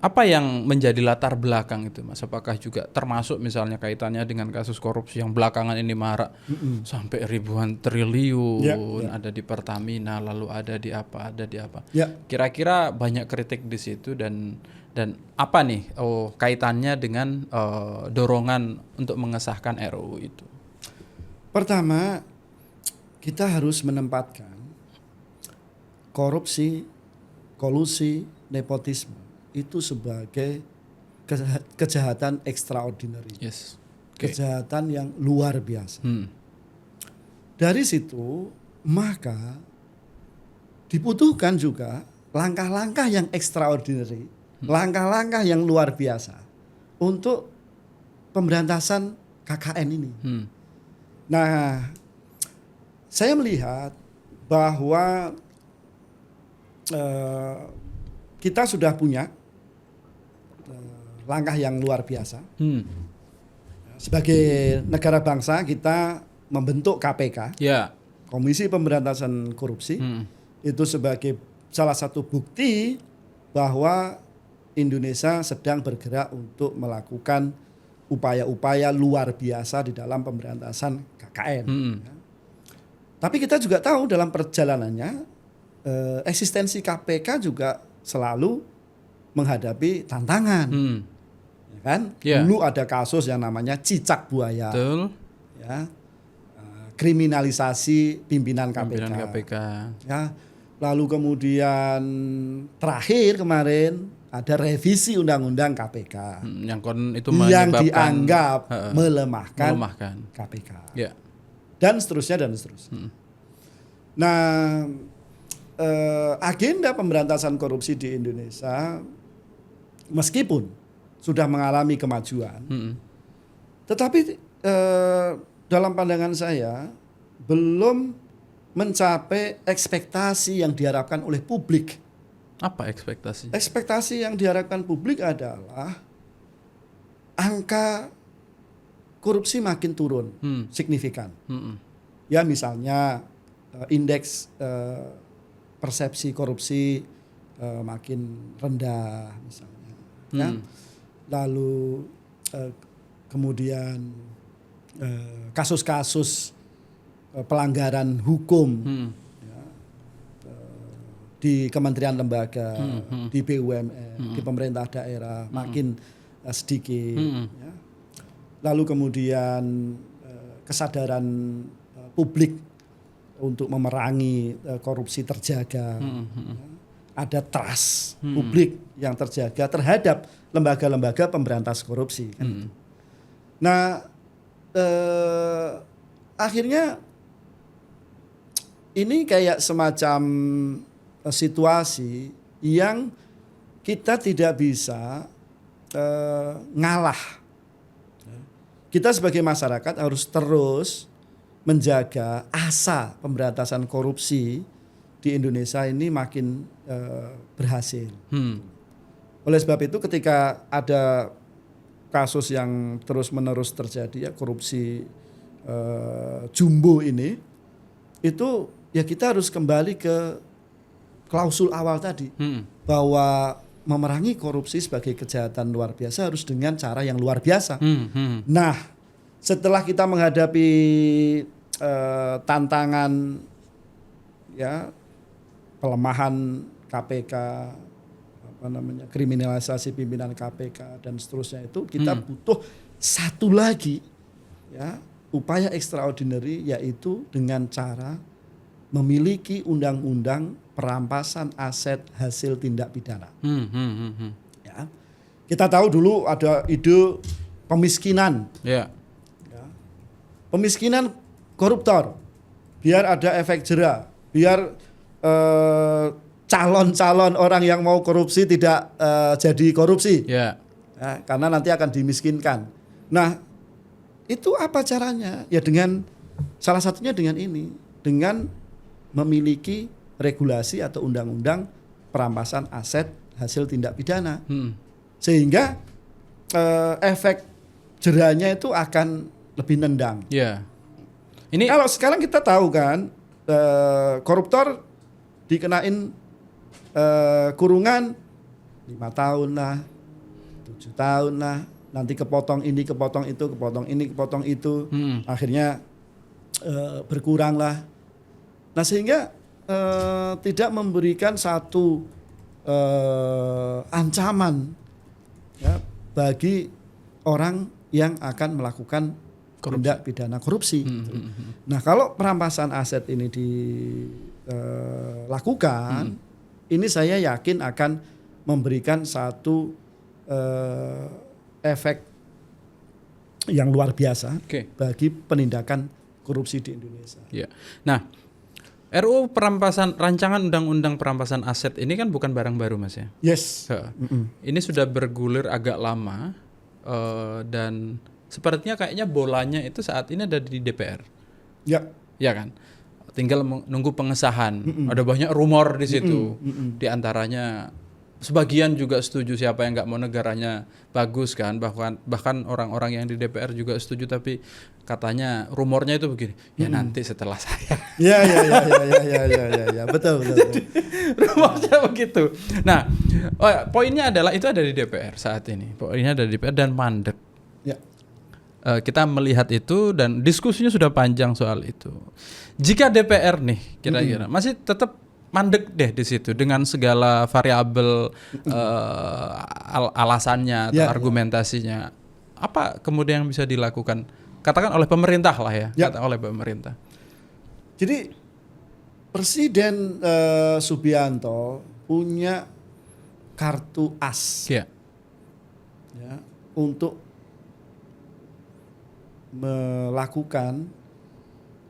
apa yang menjadi latar belakang itu, Mas? Apakah juga termasuk misalnya kaitannya dengan kasus korupsi yang belakangan ini marak sampai ribuan triliun ada di Pertamina, lalu ada di apa. Kira-kira banyak kritik di situ dan apa nih kaitannya dengan dorongan untuk mengesahkan RUU itu? Pertama, kita harus menempatkan korupsi, kolusi, nepotisme itu sebagai kejahatan extraordinary, kejahatan yang luar biasa. Dari situ maka dibutuhkan juga langkah-langkah yang extraordinary, langkah-langkah yang luar biasa untuk pemberantasan KKN ini. Nah, saya melihat bahwa kita sudah punya langkah yang luar biasa. Sebagai negara bangsa kita membentuk KPK, Komisi Pemberantasan Korupsi, itu sebagai salah satu bukti bahwa Indonesia sedang bergerak untuk melakukan upaya-upaya luar biasa di dalam pemberantasan KKN. Tapi kita juga tahu dalam perjalanannya eksistensi KPK juga selalu menghadapi tantangan, kan? Dulu ada kasus yang namanya cicak buaya, ya, kriminalisasi pimpinan KPK. Ya, lalu kemudian terakhir kemarin ada revisi undang-undang KPK yang dianggap melemahkan KPK, dan seterusnya. Nah, agenda pemberantasan korupsi di Indonesia meskipun sudah mengalami kemajuan, tetapi dalam pandangan saya belum mencapai ekspektasi yang diharapkan oleh publik. Apa ekspektasi? Ekspektasi yang diharapkan publik adalah angka korupsi makin turun signifikan. Ya, misalnya indeks persepsi korupsi makin rendah misalnya, ya. Lalu kemudian kasus-kasus pelanggaran hukum ya, di kementerian lembaga, di BUMN, di pemerintah daerah makin sedikit. Ya. Lalu kemudian kesadaran publik untuk memerangi korupsi terjaga. Ada trust publik yang terjaga terhadap lembaga-lembaga pemberantas korupsi. Kan? Nah, akhirnya ini kayak semacam situasi yang kita tidak bisa ngalah. Kita sebagai masyarakat harus terus menjaga asa pemberantasan korupsi di Indonesia ini makin berhasil. Oleh sebab itu ketika ada kasus yang terus-menerus terjadi, ya, korupsi jumbo ini, itu ya kita harus kembali ke klausul awal tadi, bahwa memerangi korupsi sebagai kejahatan luar biasa harus dengan cara yang luar biasa. Nah, setelah kita menghadapi tantangan, ya, pelemahan KPK, kriminalisasi pimpinan KPK dan seterusnya, itu kita butuh satu lagi, ya, upaya extraordinary, yaitu dengan cara memiliki undang-undang perampasan aset hasil tindak pidana. Ya. Kita tahu dulu ada ide pemiskinan. Ya. Pemiskinan koruptor, biar ada efek jera, biar calon-calon orang yang mau korupsi tidak jadi korupsi. ya, karena nanti akan dimiskinkan. Nah, itu apa caranya? Ya dengan salah satunya dengan ini, dengan memiliki regulasi atau undang-undang perampasan aset hasil tindak pidana, sehingga efek jerahnya itu akan lebih nendang. Ya. Ini kalau sekarang kita tahu kan, koruptor dikenain kurungan 5 tahun lah, 7 tahun lah, nanti kepotong ini, kepotong itu, kepotong ini, kepotong itu, akhirnya berkurang lah. Nah sehingga tidak memberikan satu ancaman ya, bagi orang yang akan melakukan tindak pidana korupsi. Nah kalau perampasan aset ini dilakukan, ini saya yakin akan memberikan satu efek yang luar biasa bagi penindakan korupsi di Indonesia. Ya. Nah, RUU rancangan undang-undang perampasan aset ini kan bukan barang baru, Mas ya. Yes. Ini sudah bergulir agak lama dan sepertinya kayaknya bolanya itu saat ini ada di DPR. Ya. Ya kan. Tinggal menunggu pengesahan. Ada banyak rumor di situ. Di antaranya sebagian juga setuju, siapa yang nggak mau negaranya bagus kan, bahkan orang-orang yang di DPR juga setuju, tapi katanya rumornya itu begini, ya nanti setelah saya. Ya, betul. Rumornya begitu. Nah, poinnya adalah itu ada di DPR saat ini. Poinnya ada di DPR dan mandek. Ya. Kita melihat itu dan diskusinya sudah panjang soal itu. Jika DPR nih kira-kira masih tetap mandek deh di situ dengan segala variabel alasannya atau argumentasinya. Apa kemudian yang bisa dilakukan? Katakan oleh pemerintah lah ya. Katakan oleh pemerintah. Jadi Presiden Subianto punya kartu as ya, untuk melakukan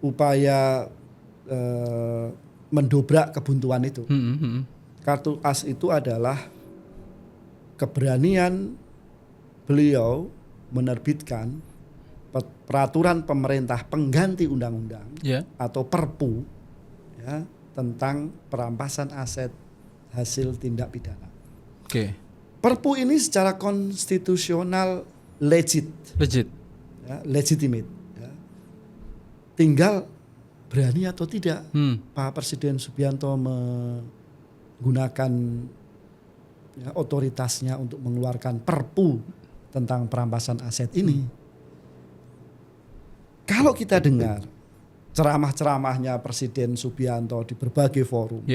upaya mendobrak kebuntuan itu. Kartu as itu adalah keberanian beliau menerbitkan peraturan pemerintah pengganti undang-undang atau Perpu ya, tentang perampasan aset hasil tindak pidana. Perpu ini secara konstitusional legit, ya, legitimate. Ya. Tinggal berani atau tidak Pak Presiden Subianto menggunakan otoritasnya untuk mengeluarkan Perpu tentang perampasan aset ini. Kalau kita dengar ceramah-ceramahnya Presiden Subianto di berbagai forum,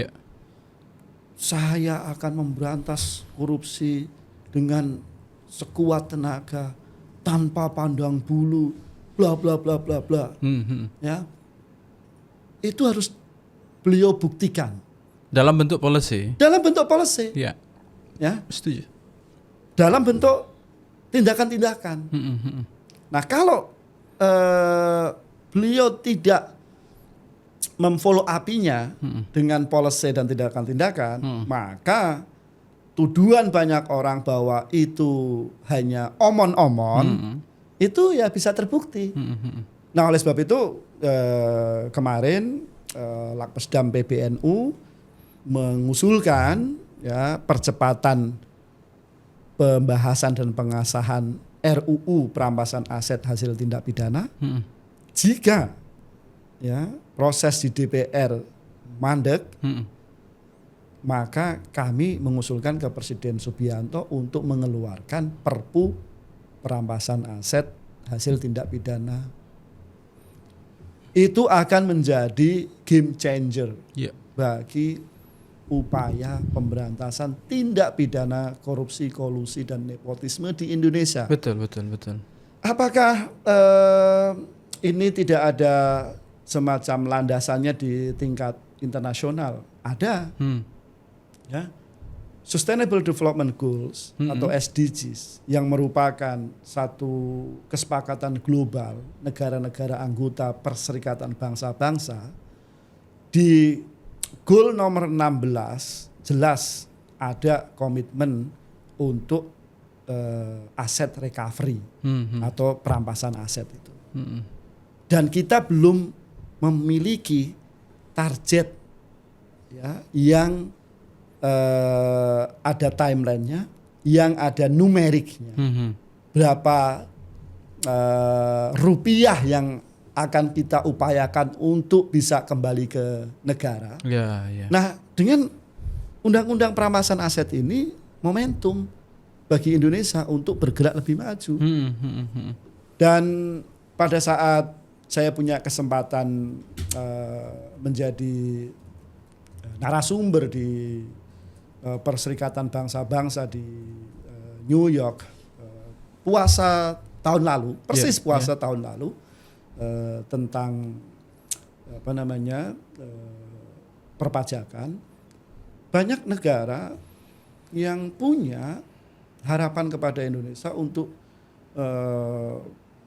saya akan memberantas korupsi dengan sekuat tenaga, tanpa pandang bulu, bla bla bla bla bla, ya. Itu harus beliau buktikan dalam bentuk policy. Ya, setuju. Dalam bentuk tindakan-tindakan. Nah kalau beliau tidak memfollow up-nya dengan policy dan tindakan-tindakan, maka tuduhan banyak orang bahwa itu hanya omon-omon, itu ya bisa terbukti. Nah oleh sebab itu kemarin Lakpesdam PBNU mengusulkan ya percepatan pembahasan dan pengesahan RUU perampasan aset hasil tindak pidana. Jika ya proses di DPR mandek, maka kami mengusulkan ke Presiden Subianto untuk mengeluarkan Perpu perampasan aset hasil tindak pidana. Itu akan menjadi game changer bagi upaya pemberantasan tindak pidana korupsi, kolusi dan nepotisme di Indonesia. Betul. Apakah ini tidak ada semacam landasannya di tingkat internasional? Ada. Ya. Sustainable Development Goals atau SDGs yang merupakan satu kesepakatan global negara-negara anggota Perserikatan Bangsa-Bangsa, di goal nomor 16 jelas ada komitmen untuk aset recovery atau perampasan aset itu. Dan kita belum memiliki target ya yang ada timelinenya, yang ada numeriknya. Berapa rupiah yang akan kita upayakan untuk bisa kembali ke negara. Nah, dengan undang-undang perampasan aset ini momentum bagi Indonesia untuk bergerak lebih maju. Dan pada saat saya punya kesempatan menjadi narasumber di Perserikatan Bangsa-Bangsa di New York puasa tahun lalu, persis puasa tahun lalu, tentang perpajakan, banyak negara yang punya harapan kepada Indonesia untuk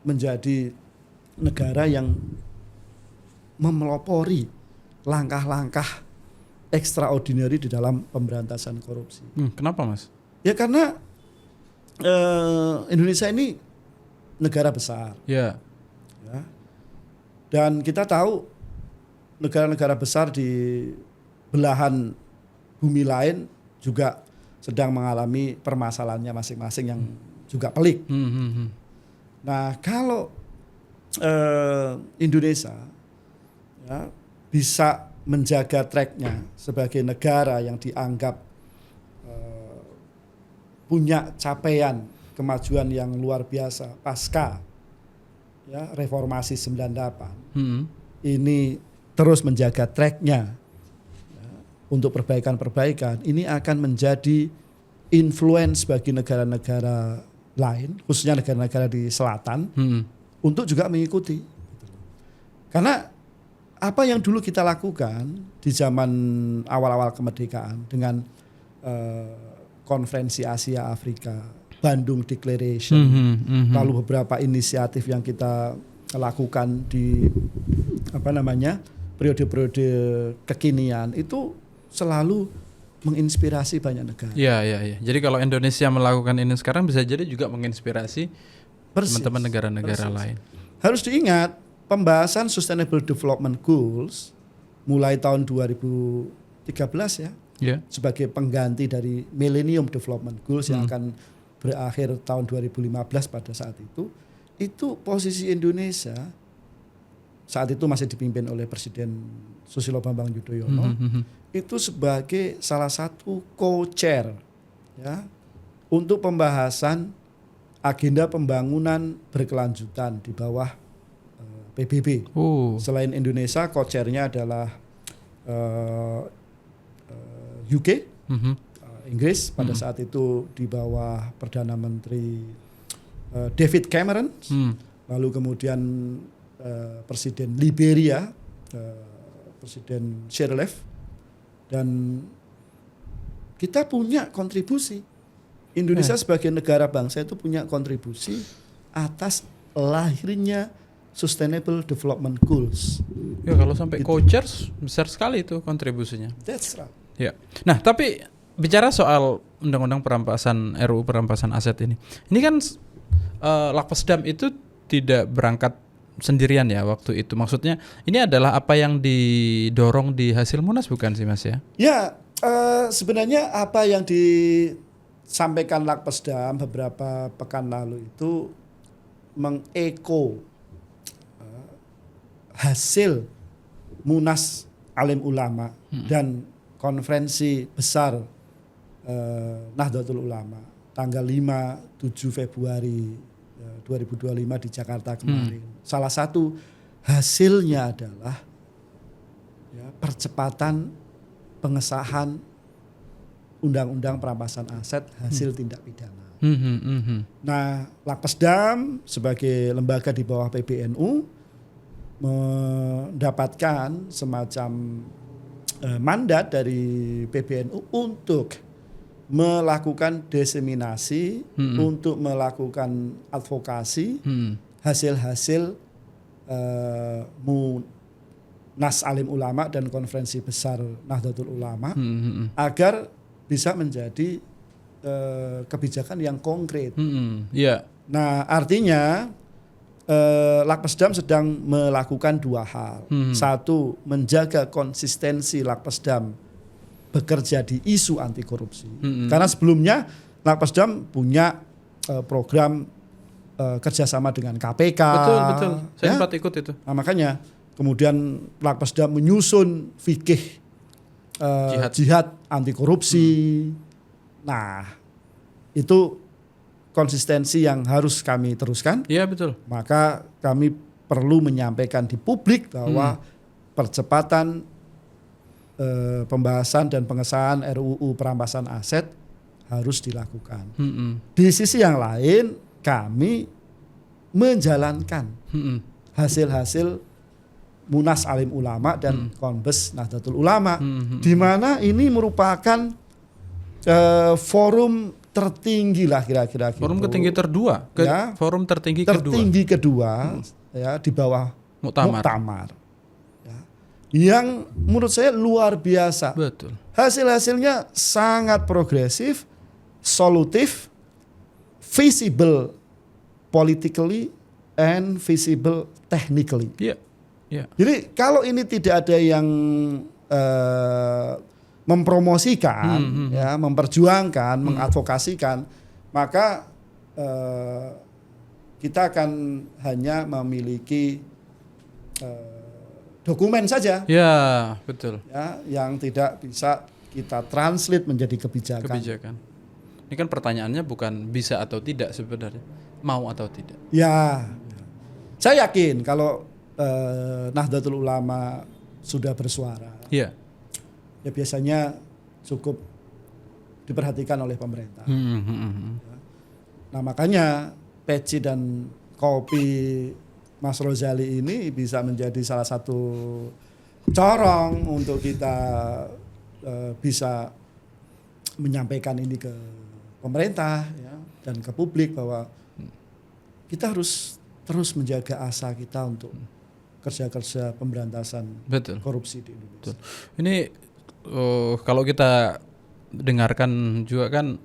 menjadi negara yang memelopori langkah-langkah extraordinary di dalam pemberantasan korupsi. Kenapa, Mas? Ya karena Indonesia ini negara besar. Ya. Dan kita tahu negara-negara besar di belahan bumi lain juga sedang mengalami permasalahannya masing-masing yang juga pelik. Nah, kalau Indonesia ya, bisa menjaga tracknya sebagai negara yang dianggap punya capaian kemajuan yang luar biasa pasca ya, reformasi 98, ini terus menjaga tracknya ya, untuk perbaikan-perbaikan, ini akan menjadi influence bagi negara-negara lain, khususnya negara-negara di selatan, untuk juga mengikuti. Karena apa yang dulu kita lakukan di zaman awal-awal kemerdekaan dengan konferensi Asia Afrika, Bandung Declaration, lalu beberapa inisiatif yang kita lakukan di periode-periode kekinian itu selalu menginspirasi banyak negara. Iya. Jadi kalau Indonesia melakukan ini sekarang bisa jadi juga menginspirasi teman-teman negara-negara lain. Harus diingat, pembahasan Sustainable Development Goals mulai tahun 2013 ya, sebagai pengganti dari Millennium Development Goals yang akan berakhir tahun 2015 pada saat itu posisi Indonesia saat itu masih dipimpin oleh Presiden Susilo Bambang Yudhoyono, itu sebagai salah satu co-chair ya, untuk pembahasan agenda pembangunan berkelanjutan di bawah PBB. Selain Indonesia, co-chairnya adalah UK, Inggris pada saat itu di bawah Perdana Menteri David Cameron, lalu kemudian Presiden Liberia, Presiden Sirleaf, dan kita punya kontribusi. Indonesia sebagai negara bangsa itu punya kontribusi atas lahirnya Sustainable Development Goals. Ya kalau sampai co-chairs besar sekali itu kontribusinya. That's right. Ya. Nah, tapi bicara soal undang-undang perampasan RUU perampasan aset ini kan Lakpesdam itu tidak berangkat sendirian ya waktu itu. Maksudnya ini adalah apa yang didorong di hasil Munas bukan sih Mas ya? Ya, sebenarnya apa yang disampaikan Lakpesdam beberapa pekan lalu itu mengeko hasil Munas Alim Ulama dan konferensi besar Nahdlatul Ulama tanggal 5-7 Februari 2025 di Jakarta kemarin. Salah satu hasilnya adalah ya, percepatan pengesahan undang-undang perampasan aset hasil tindak pidana. Nah, Lakpesdam sebagai lembaga di bawah PBNU mendapatkan semacam mandat dari PBNU untuk melakukan diseminasi, untuk melakukan advokasi hasil-hasil Munas Alim Ulama dan konferensi besar Nahdlatul Ulama agar bisa menjadi kebijakan yang konkret. Yeah. Nah, artinya Lakpesdam sedang melakukan dua hal. Satu, menjaga konsistensi Lakpesdam bekerja di isu anti korupsi. Karena sebelumnya Lakpesdam punya program kerjasama dengan KPK. Betul. Saya sempat ikut itu. Nah, makanya kemudian Lakpesdam menyusun fikih jihad anti korupsi. Nah, itu konsistensi yang harus kami teruskan. Iya, betul. Maka kami perlu menyampaikan di publik bahwa percepatan pembahasan dan pengesahan RUU perampasan aset harus dilakukan. Di sisi yang lain, kami menjalankan hasil-hasil Munas Alim Ulama dan Konbes Nahdlatul Ulama, di mana ini merupakan forum tertinggi lah kira-kira gitu. Forum tertinggi forum tertinggi kedua ya, di bawah Muktamar. Ya. Yang menurut saya luar biasa. Betul. Hasil-hasilnya sangat progresif, solutif, visible politically and visible technically. Iya. Jadi kalau ini tidak ada yang mempromosikan, ya, memperjuangkan, mengadvokasikan, maka kita akan hanya memiliki dokumen saja. Ya, betul. Ya, yang tidak bisa kita translate menjadi kebijakan. Ini kan pertanyaannya bukan bisa atau tidak sebenarnya, mau atau tidak. Ya, saya yakin kalau Nahdlatul Ulama sudah bersuara. Iya. Ya biasanya cukup diperhatikan oleh pemerintah. Nah, makanya peci dan kopi Mas Rozali ini bisa menjadi salah satu corong untuk kita bisa menyampaikan ini ke pemerintah, ya, dan ke publik bahwa kita harus terus menjaga asa kita untuk kerja-kerja pemberantasan korupsi di Indonesia. Betul. Ini kalau kita dengarkan juga kan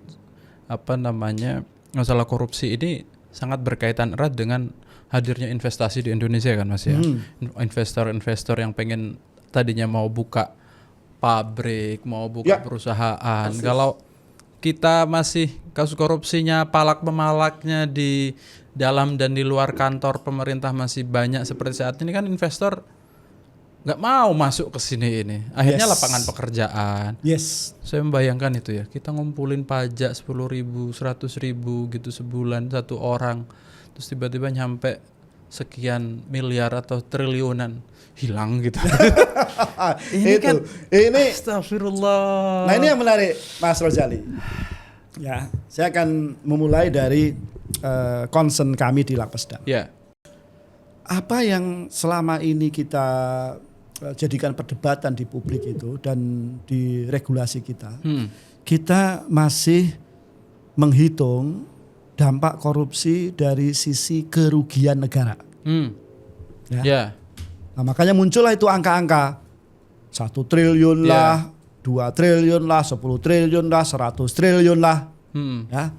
masalah korupsi ini sangat berkaitan erat dengan hadirnya investasi di Indonesia kan Mas ya. Investor-investor yang pengen tadinya mau buka pabrik, mau buka perusahaan. Persis. Kalau kita masih kasus korupsinya palak-pemalaknya di dalam dan di luar kantor pemerintah masih banyak seperti saat ini kan investor nggak mau masuk ke sini ini. Akhirnya lapangan pekerjaan. Saya membayangkan itu ya. Kita ngumpulin pajak 10.000, 100.000 gitu sebulan satu orang. Terus tiba-tiba nyampe sekian miliar atau triliunan hilang gitu. ini astagfirullah. Nah, ini yang menarik Mas Rozali. Ya, saya akan memulai dari concern kami di Lakpesdam. Ya. Apa yang selama ini kita jadikan perdebatan di publik itu dan di regulasi kita, kita masih menghitung dampak korupsi dari sisi kerugian negara. Ya. Nah, makanya muncullah itu angka-angka 1 triliun lah, 2 triliun lah, 10 triliun lah, 100 triliun lah. Ya.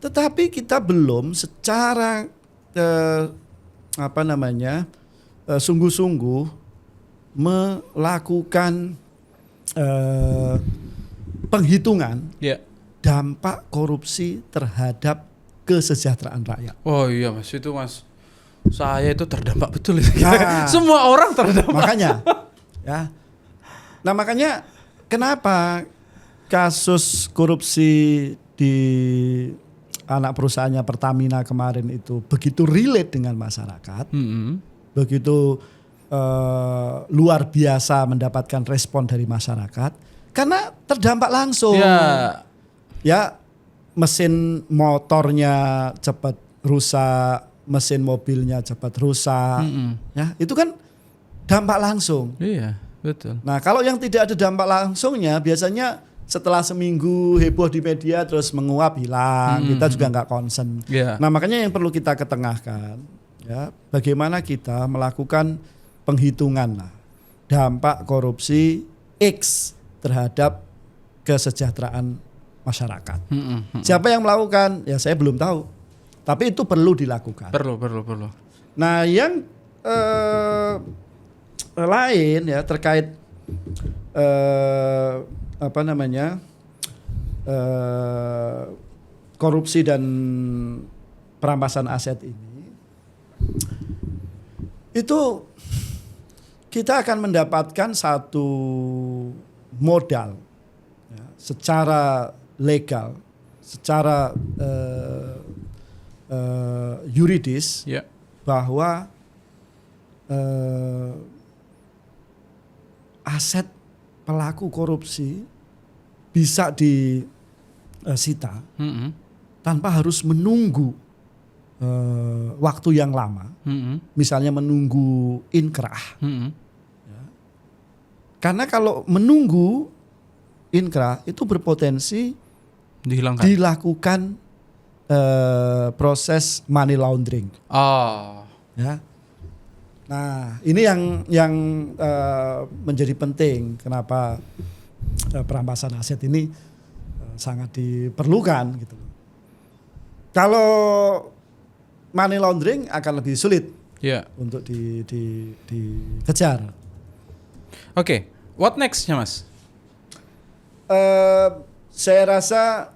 Tetapi kita belum secara sungguh-sungguh melakukan penghitungan dampak korupsi terhadap kesejahteraan rakyat. Oh iya Mas, itu Mas, saya itu terdampak betul itu. Nah, semua orang terdampak. Makanya, ya. Nah, makanya kenapa kasus korupsi di anak perusahaannya Pertamina kemarin itu begitu relate dengan masyarakat, begitu luar biasa mendapatkan respon dari masyarakat, karena terdampak langsung. Ya, mesin motornya cepat rusak, mesin mobilnya cepat rusak, ya itu kan dampak langsung. Iya, betul. Nah, kalau yang tidak ada dampak langsungnya biasanya setelah seminggu heboh di media terus menguap hilang, kita juga nggak concern. Nah, makanya yang perlu kita ketengahkan, ya, bagaimana kita melakukan penghitungan lah dampak korupsi X terhadap kesejahteraan masyarakat. Siapa yang melakukan? Ya saya belum tahu. Tapi itu perlu dilakukan. Perlu. Nah, yang lain ya terkait korupsi dan perampasan aset ini, itu kita akan mendapatkan satu modal ya, secara legal, secara yuridis, bahwa aset pelaku korupsi bisa disita tanpa harus menunggu waktu yang lama, misalnya menunggu inkrah. Ya. Karena kalau menunggu inkrah itu berpotensi dilakukan proses money laundering. Ya. Nah, ini yang menjadi penting kenapa perampasan aset ini sangat diperlukan gitu. Kalau money laundering akan lebih sulit untuk dikejar. Oke, what next-nya Mas? Saya rasa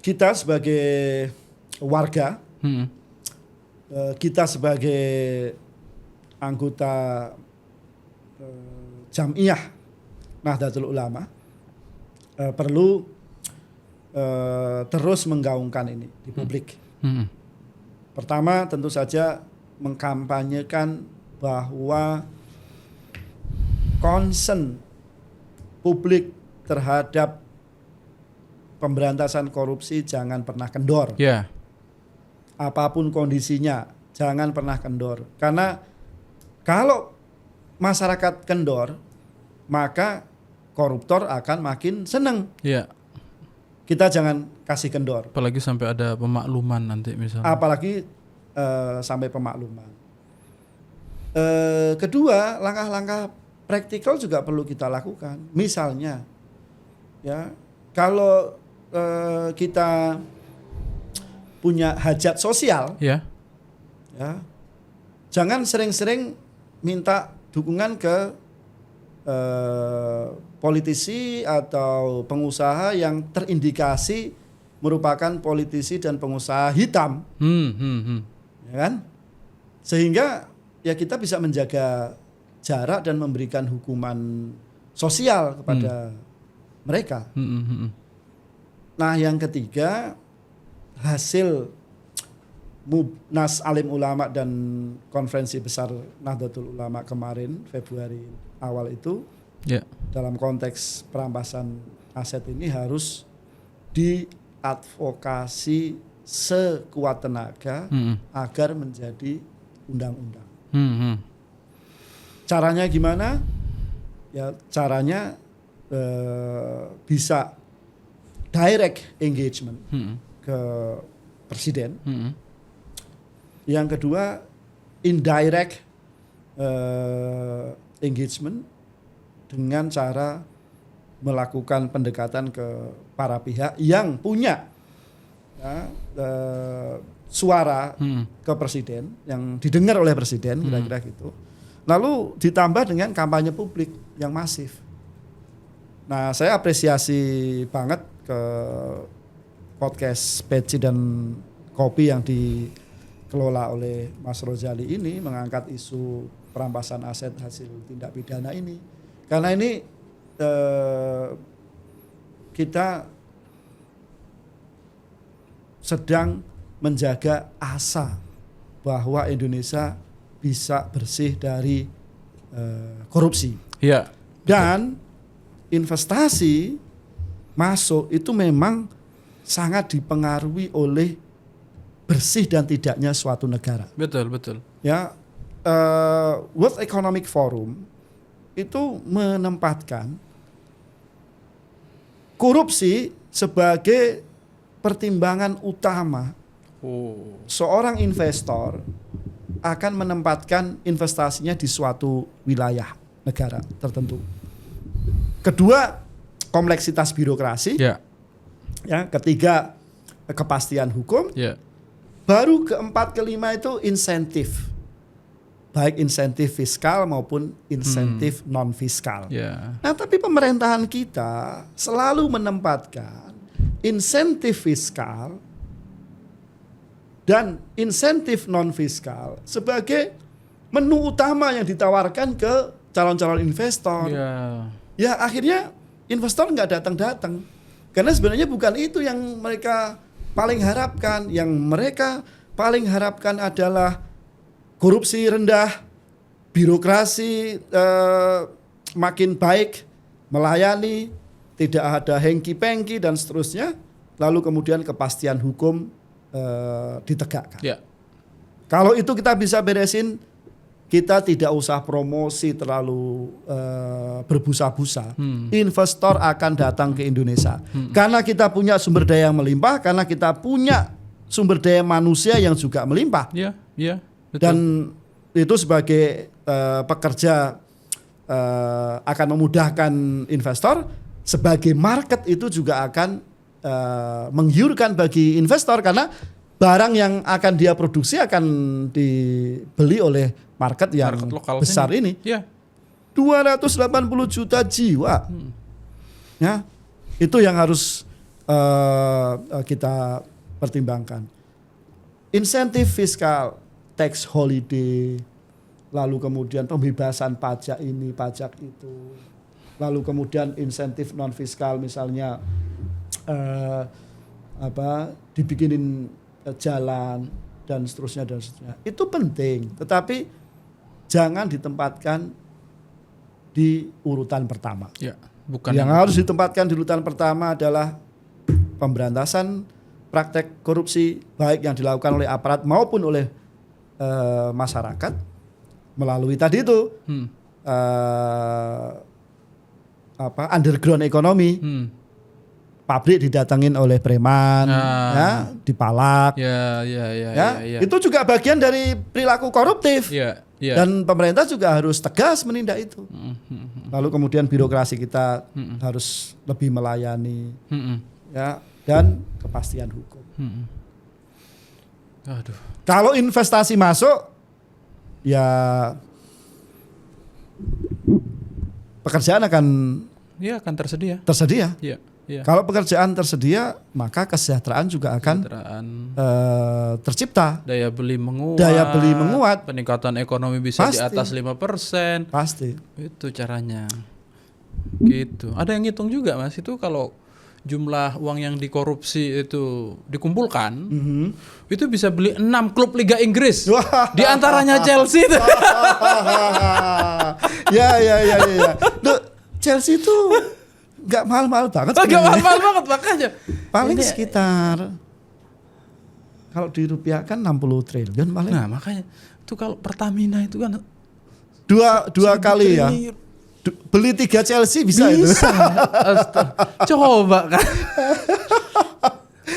kita sebagai warga, kita sebagai anggota Jamiah Nahdlatul Ulama perlu terus menggaungkan ini di publik. Pertama tentu saja mengkampanyekan bahwa concern publik terhadap pemberantasan korupsi jangan pernah kendor. Apapun kondisinya jangan pernah kendor. Karena kalau masyarakat kendor, maka koruptor akan makin senang. Kita jangan kasih kendor. Apalagi sampai ada pemakluman nanti misalnya. Apalagi sampai pemakluman. Kedua, langkah-langkah praktikal juga perlu kita lakukan. Misalnya, ya kalau kita punya hajat sosial, ya jangan sering-sering minta dukungan ke politisi atau pengusaha yang terindikasi merupakan politisi dan pengusaha hitam, ya kan? Sehingga ya kita bisa menjaga jarak dan memberikan hukuman sosial kepada mereka. Nah, yang ketiga, hasil Munas Alim Ulama dan Konferensi Besar Nahdlatul Ulama kemarin Februari awal itu, dalam konteks perampasan aset ini harus diadvokasi sekuat tenaga agar menjadi undang-undang. Caranya gimana? Ya caranya bisa direct engagement ke presiden. Yang kedua, indirect engagement dengan cara melakukan pendekatan ke para pihak yang punya suara ke presiden, yang didengar oleh presiden, kira-kira gitu. Lalu ditambah dengan kampanye publik yang masif. Nah, saya apresiasi banget ke podcast Peci dan Kopi yang dikelola oleh Mas Rozali ini mengangkat isu perampasan aset hasil tindak pidana ini. Karena ini kita sedang menjaga asa bahwa Indonesia bisa bersih dari korupsi. Dan investasi masuk itu memang sangat dipengaruhi oleh bersih dan tidaknya suatu negara. Betul. Ya, World Economic Forum itu menempatkan korupsi sebagai pertimbangan utama seorang investor akan menempatkan investasinya di suatu wilayah negara tertentu. Kedua, kompleksitas birokrasi. Ya, ketiga kepastian hukum. Baru keempat kelima itu insentif. Baik insentif fiskal maupun insentif non fiskal. Nah, tapi pemerintahan kita selalu menempatkan insentif fiskal dan insentif non fiskal sebagai menu utama yang ditawarkan ke calon-calon investor. Ya akhirnya investor nggak datang-datang karena sebenarnya bukan itu yang mereka paling harapkan. Yang mereka paling harapkan adalah korupsi rendah, birokrasi makin baik, melayani, tidak ada hengki-pengki dan seterusnya. Lalu kemudian kepastian hukum ditegakkan. Kalau itu kita bisa beresin, kita tidak usah promosi terlalu berbusa-busa. Investor akan datang ke Indonesia. Karena kita punya sumber daya yang melimpah, karena kita punya sumber daya manusia yang juga melimpah. Betul. Dan itu sebagai pekerja akan memudahkan investor, sebagai market itu juga akan menggiurkan bagi investor karena barang yang akan dia produksi akan dibeli oleh market yang besar ini. 280 juta jiwa. Ya, itu yang harus kita pertimbangkan. Insentif fiskal, tax holiday, lalu kemudian pembebasan pajak ini, pajak itu, lalu kemudian insentif non fiskal misalnya dibikinin jalan dan seterusnya. Itu penting, tetapi jangan ditempatkan di urutan pertama. Yang harus ditempatkan di urutan pertama adalah pemberantasan praktek korupsi baik yang dilakukan oleh aparat maupun oleh masyarakat melalui tadi itu underground ekonomi. Pabrik didatengin oleh preman, ya, dipalak. Itu juga bagian dari perilaku koruptif. Dan pemerintah juga harus tegas menindak itu. Lalu kemudian birokrasi kita harus lebih melayani, ya, dan kepastian hukum. Kalau investasi masuk, ya pekerjaan akan tersedia. Kalau pekerjaan tersedia, maka kesejahteraan juga akan tercipta. Daya beli menguat. Peningkatan ekonomi bisa di atas 5%. Pasti. Itu caranya. Gitu. Ada yang ngitung juga, Mas, itu kalau jumlah uang yang dikorupsi itu dikumpulkan, itu bisa beli 6 klub Liga Inggris. Di antaranya Chelsea itu. Ya. Loh, Chelsea itu nggak mahal-mahal banget. Nggak mahal-mahal banget makanya. Paling sekitar kalau dirupiahkan 60 triliun paling. Nah makanya itu kalau Pertamina itu kan dua kali ya. Beli 3 Chelsea bisa itu. Coba kan.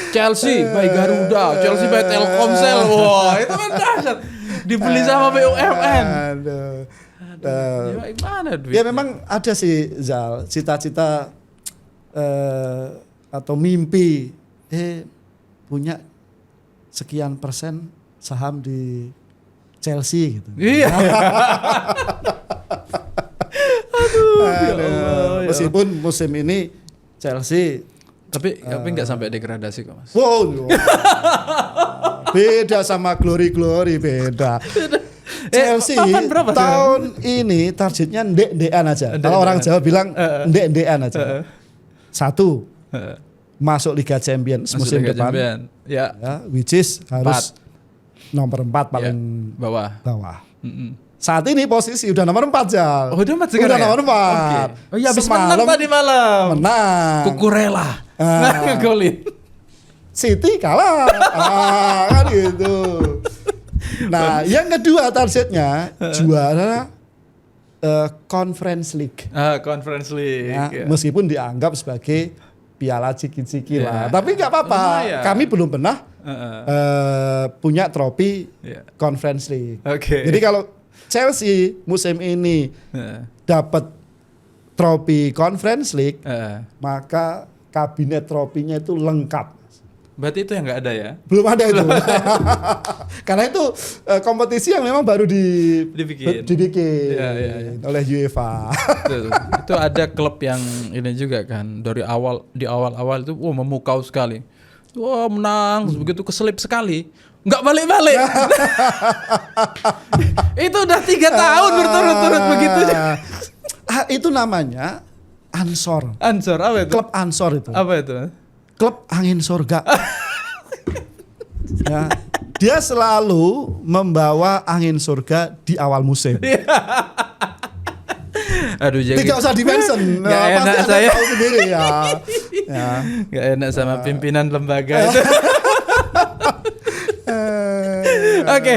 Chelsea by Garuda, Chelsea by Telkomsel. Wah, itu kan dahsyat. Dibeli sama BUMN. Gimana duitnya? Ya memang ada sih, Zal, cita-cita atau mimpi punya sekian persen saham di Chelsea gitu. Iya. Aduh, meskipun musim ini Chelsea tapi nggak sampai degradasi kok, Mas. Wow. Beda sama glory beda. Chelsea tahun ini targetnya ndek-ndekan aja. Kalau orang Jawa bilang ndek-ndekan aja. 1 masuk Liga Champions musim depan. Ya, which is harus nomor 4 paling bawah. Saat ini posisi udah nomor 4 Jal. Udah nomor 4. Okay. Oh iya, habis menang tadi malam. Menang. Kukurela. Ngegolin. City kalah. Kan gitu. Nah, yang kedua targetnya juara Conference League. Conference League. Ya, meskipun dianggap sebagai piala ciki-ciki lah, tapi nggak apa-apa. Kami belum pernah punya trofi Conference League. Jadi kalau Chelsea musim ini dapat trofi Conference League, maka kabinet trofinya itu lengkap. Berarti itu yang nggak ada ya? Belum ada itu. Karena itu kompetisi yang memang baru dibikin oleh UEFA. Itu ada klub yang ini juga kan, di awal-awal itu memukau sekali. Wah, menang, begitu keselip sekali, nggak balik-balik. Itu udah 3 tahun berturut-turut begitu. Itu namanya Ansor. Ansor apa itu? Klub Ansor itu. Apa itu? Klub angin surga. Ya, dia selalu membawa angin surga di awal musim. Aduh, jadi tidak usah di-mention. Gak enak saya tahu sendiri ya. Gak enak sama pimpinan lembaga itu. Oke,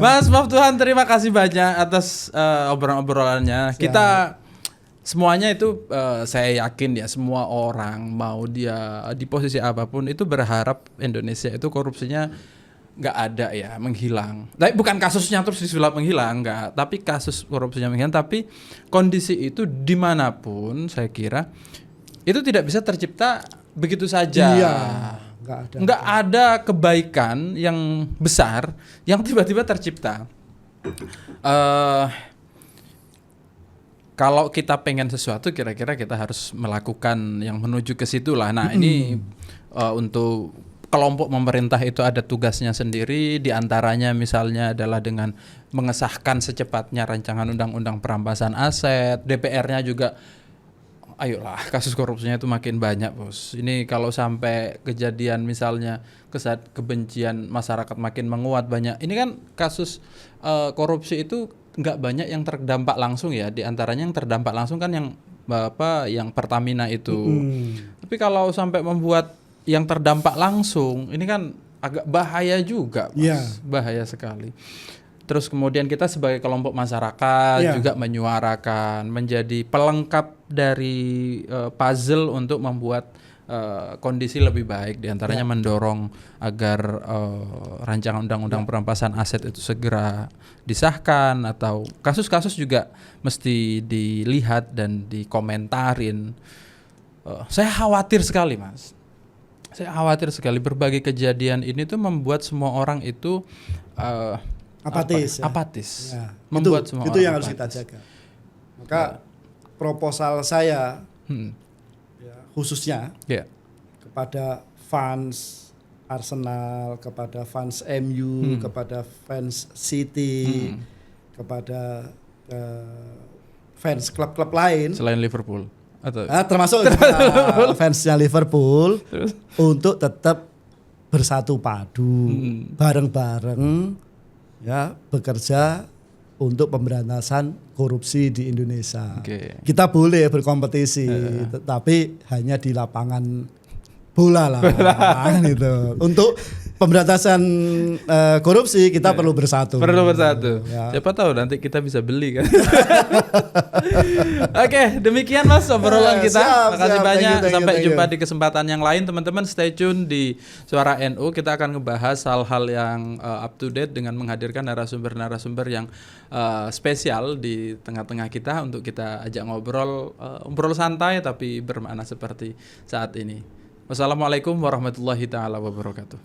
Mas Maftuhan, terima kasih banyak atas obrolan-obrolannya. Kita semuanya itu saya yakin ya, semua orang mau dia di posisi apapun itu berharap Indonesia itu korupsinya nggak ada ya, menghilang. Tapi bukan kasusnya terus disulap menghilang, nggak. Tapi kasus korupsinya menghilang. Tapi kondisi itu dimanapun saya kira itu tidak bisa tercipta begitu saja. Iya, nggak ada kebaikan yang besar yang tiba-tiba tercipta. Kalau kita pengen sesuatu, kira-kira kita harus melakukan yang menuju ke situ lah. Nah, ini untuk kelompok pemerintah itu ada tugasnya sendiri. Di antaranya misalnya adalah dengan mengesahkan secepatnya rancangan undang-undang perampasan aset. DPR-nya juga, ayolah, kasus korupsinya itu makin banyak, bos. Ini kalau sampai kejadian misalnya kebencian masyarakat makin menguat banyak. Ini kan kasus korupsi itu nggak banyak yang terdampak langsung ya. Di antaranya yang terdampak langsung kan yang Pertamina itu. Tapi kalau sampai membuat yang terdampak langsung, ini kan agak bahaya juga, Mas. Bahaya sekali. Terus kemudian kita sebagai kelompok masyarakat juga menyuarakan, menjadi pelengkap dari puzzle untuk membuat kondisi lebih baik. Di antaranya mendorong agar rancangan undang-undang perampasan aset itu segera disahkan, atau kasus-kasus juga mesti dilihat dan dikomentarin. Saya khawatir sekali, Mas. Saya khawatir sekali berbagai kejadian ini tuh membuat semua orang itu apatis. Ya. Membuat semua itu orang yang harus kita jaga. Maka proposal saya khususnya kepada fans Arsenal, kepada fans MU, kepada fans City, kepada fans klub-klub lain selain Liverpool atau termasuk fansnya Liverpool untuk tetap bersatu padu, bareng-bareng ya, bekerja untuk pemberantasan korupsi di Indonesia. Kita boleh berkompetisi, tapi hanya di lapangan bola lah, gitu. Untuk pemberantasan korupsi kita perlu bersatu. Ya. Siapa tahu nanti kita bisa beli kan. Oke, demikian Mas obrolan kita. Makasih banyak. Sampai jumpa di kesempatan yang lain, teman-teman. Stay tune di Suara NU. Kita akan ngebahas hal-hal yang up to date dengan menghadirkan narasumber-narasumber yang spesial di tengah-tengah kita untuk kita ajak ngobrol santai tapi bermakna seperti saat ini. Wassalamualaikum warahmatullahi taala wabarakatuh.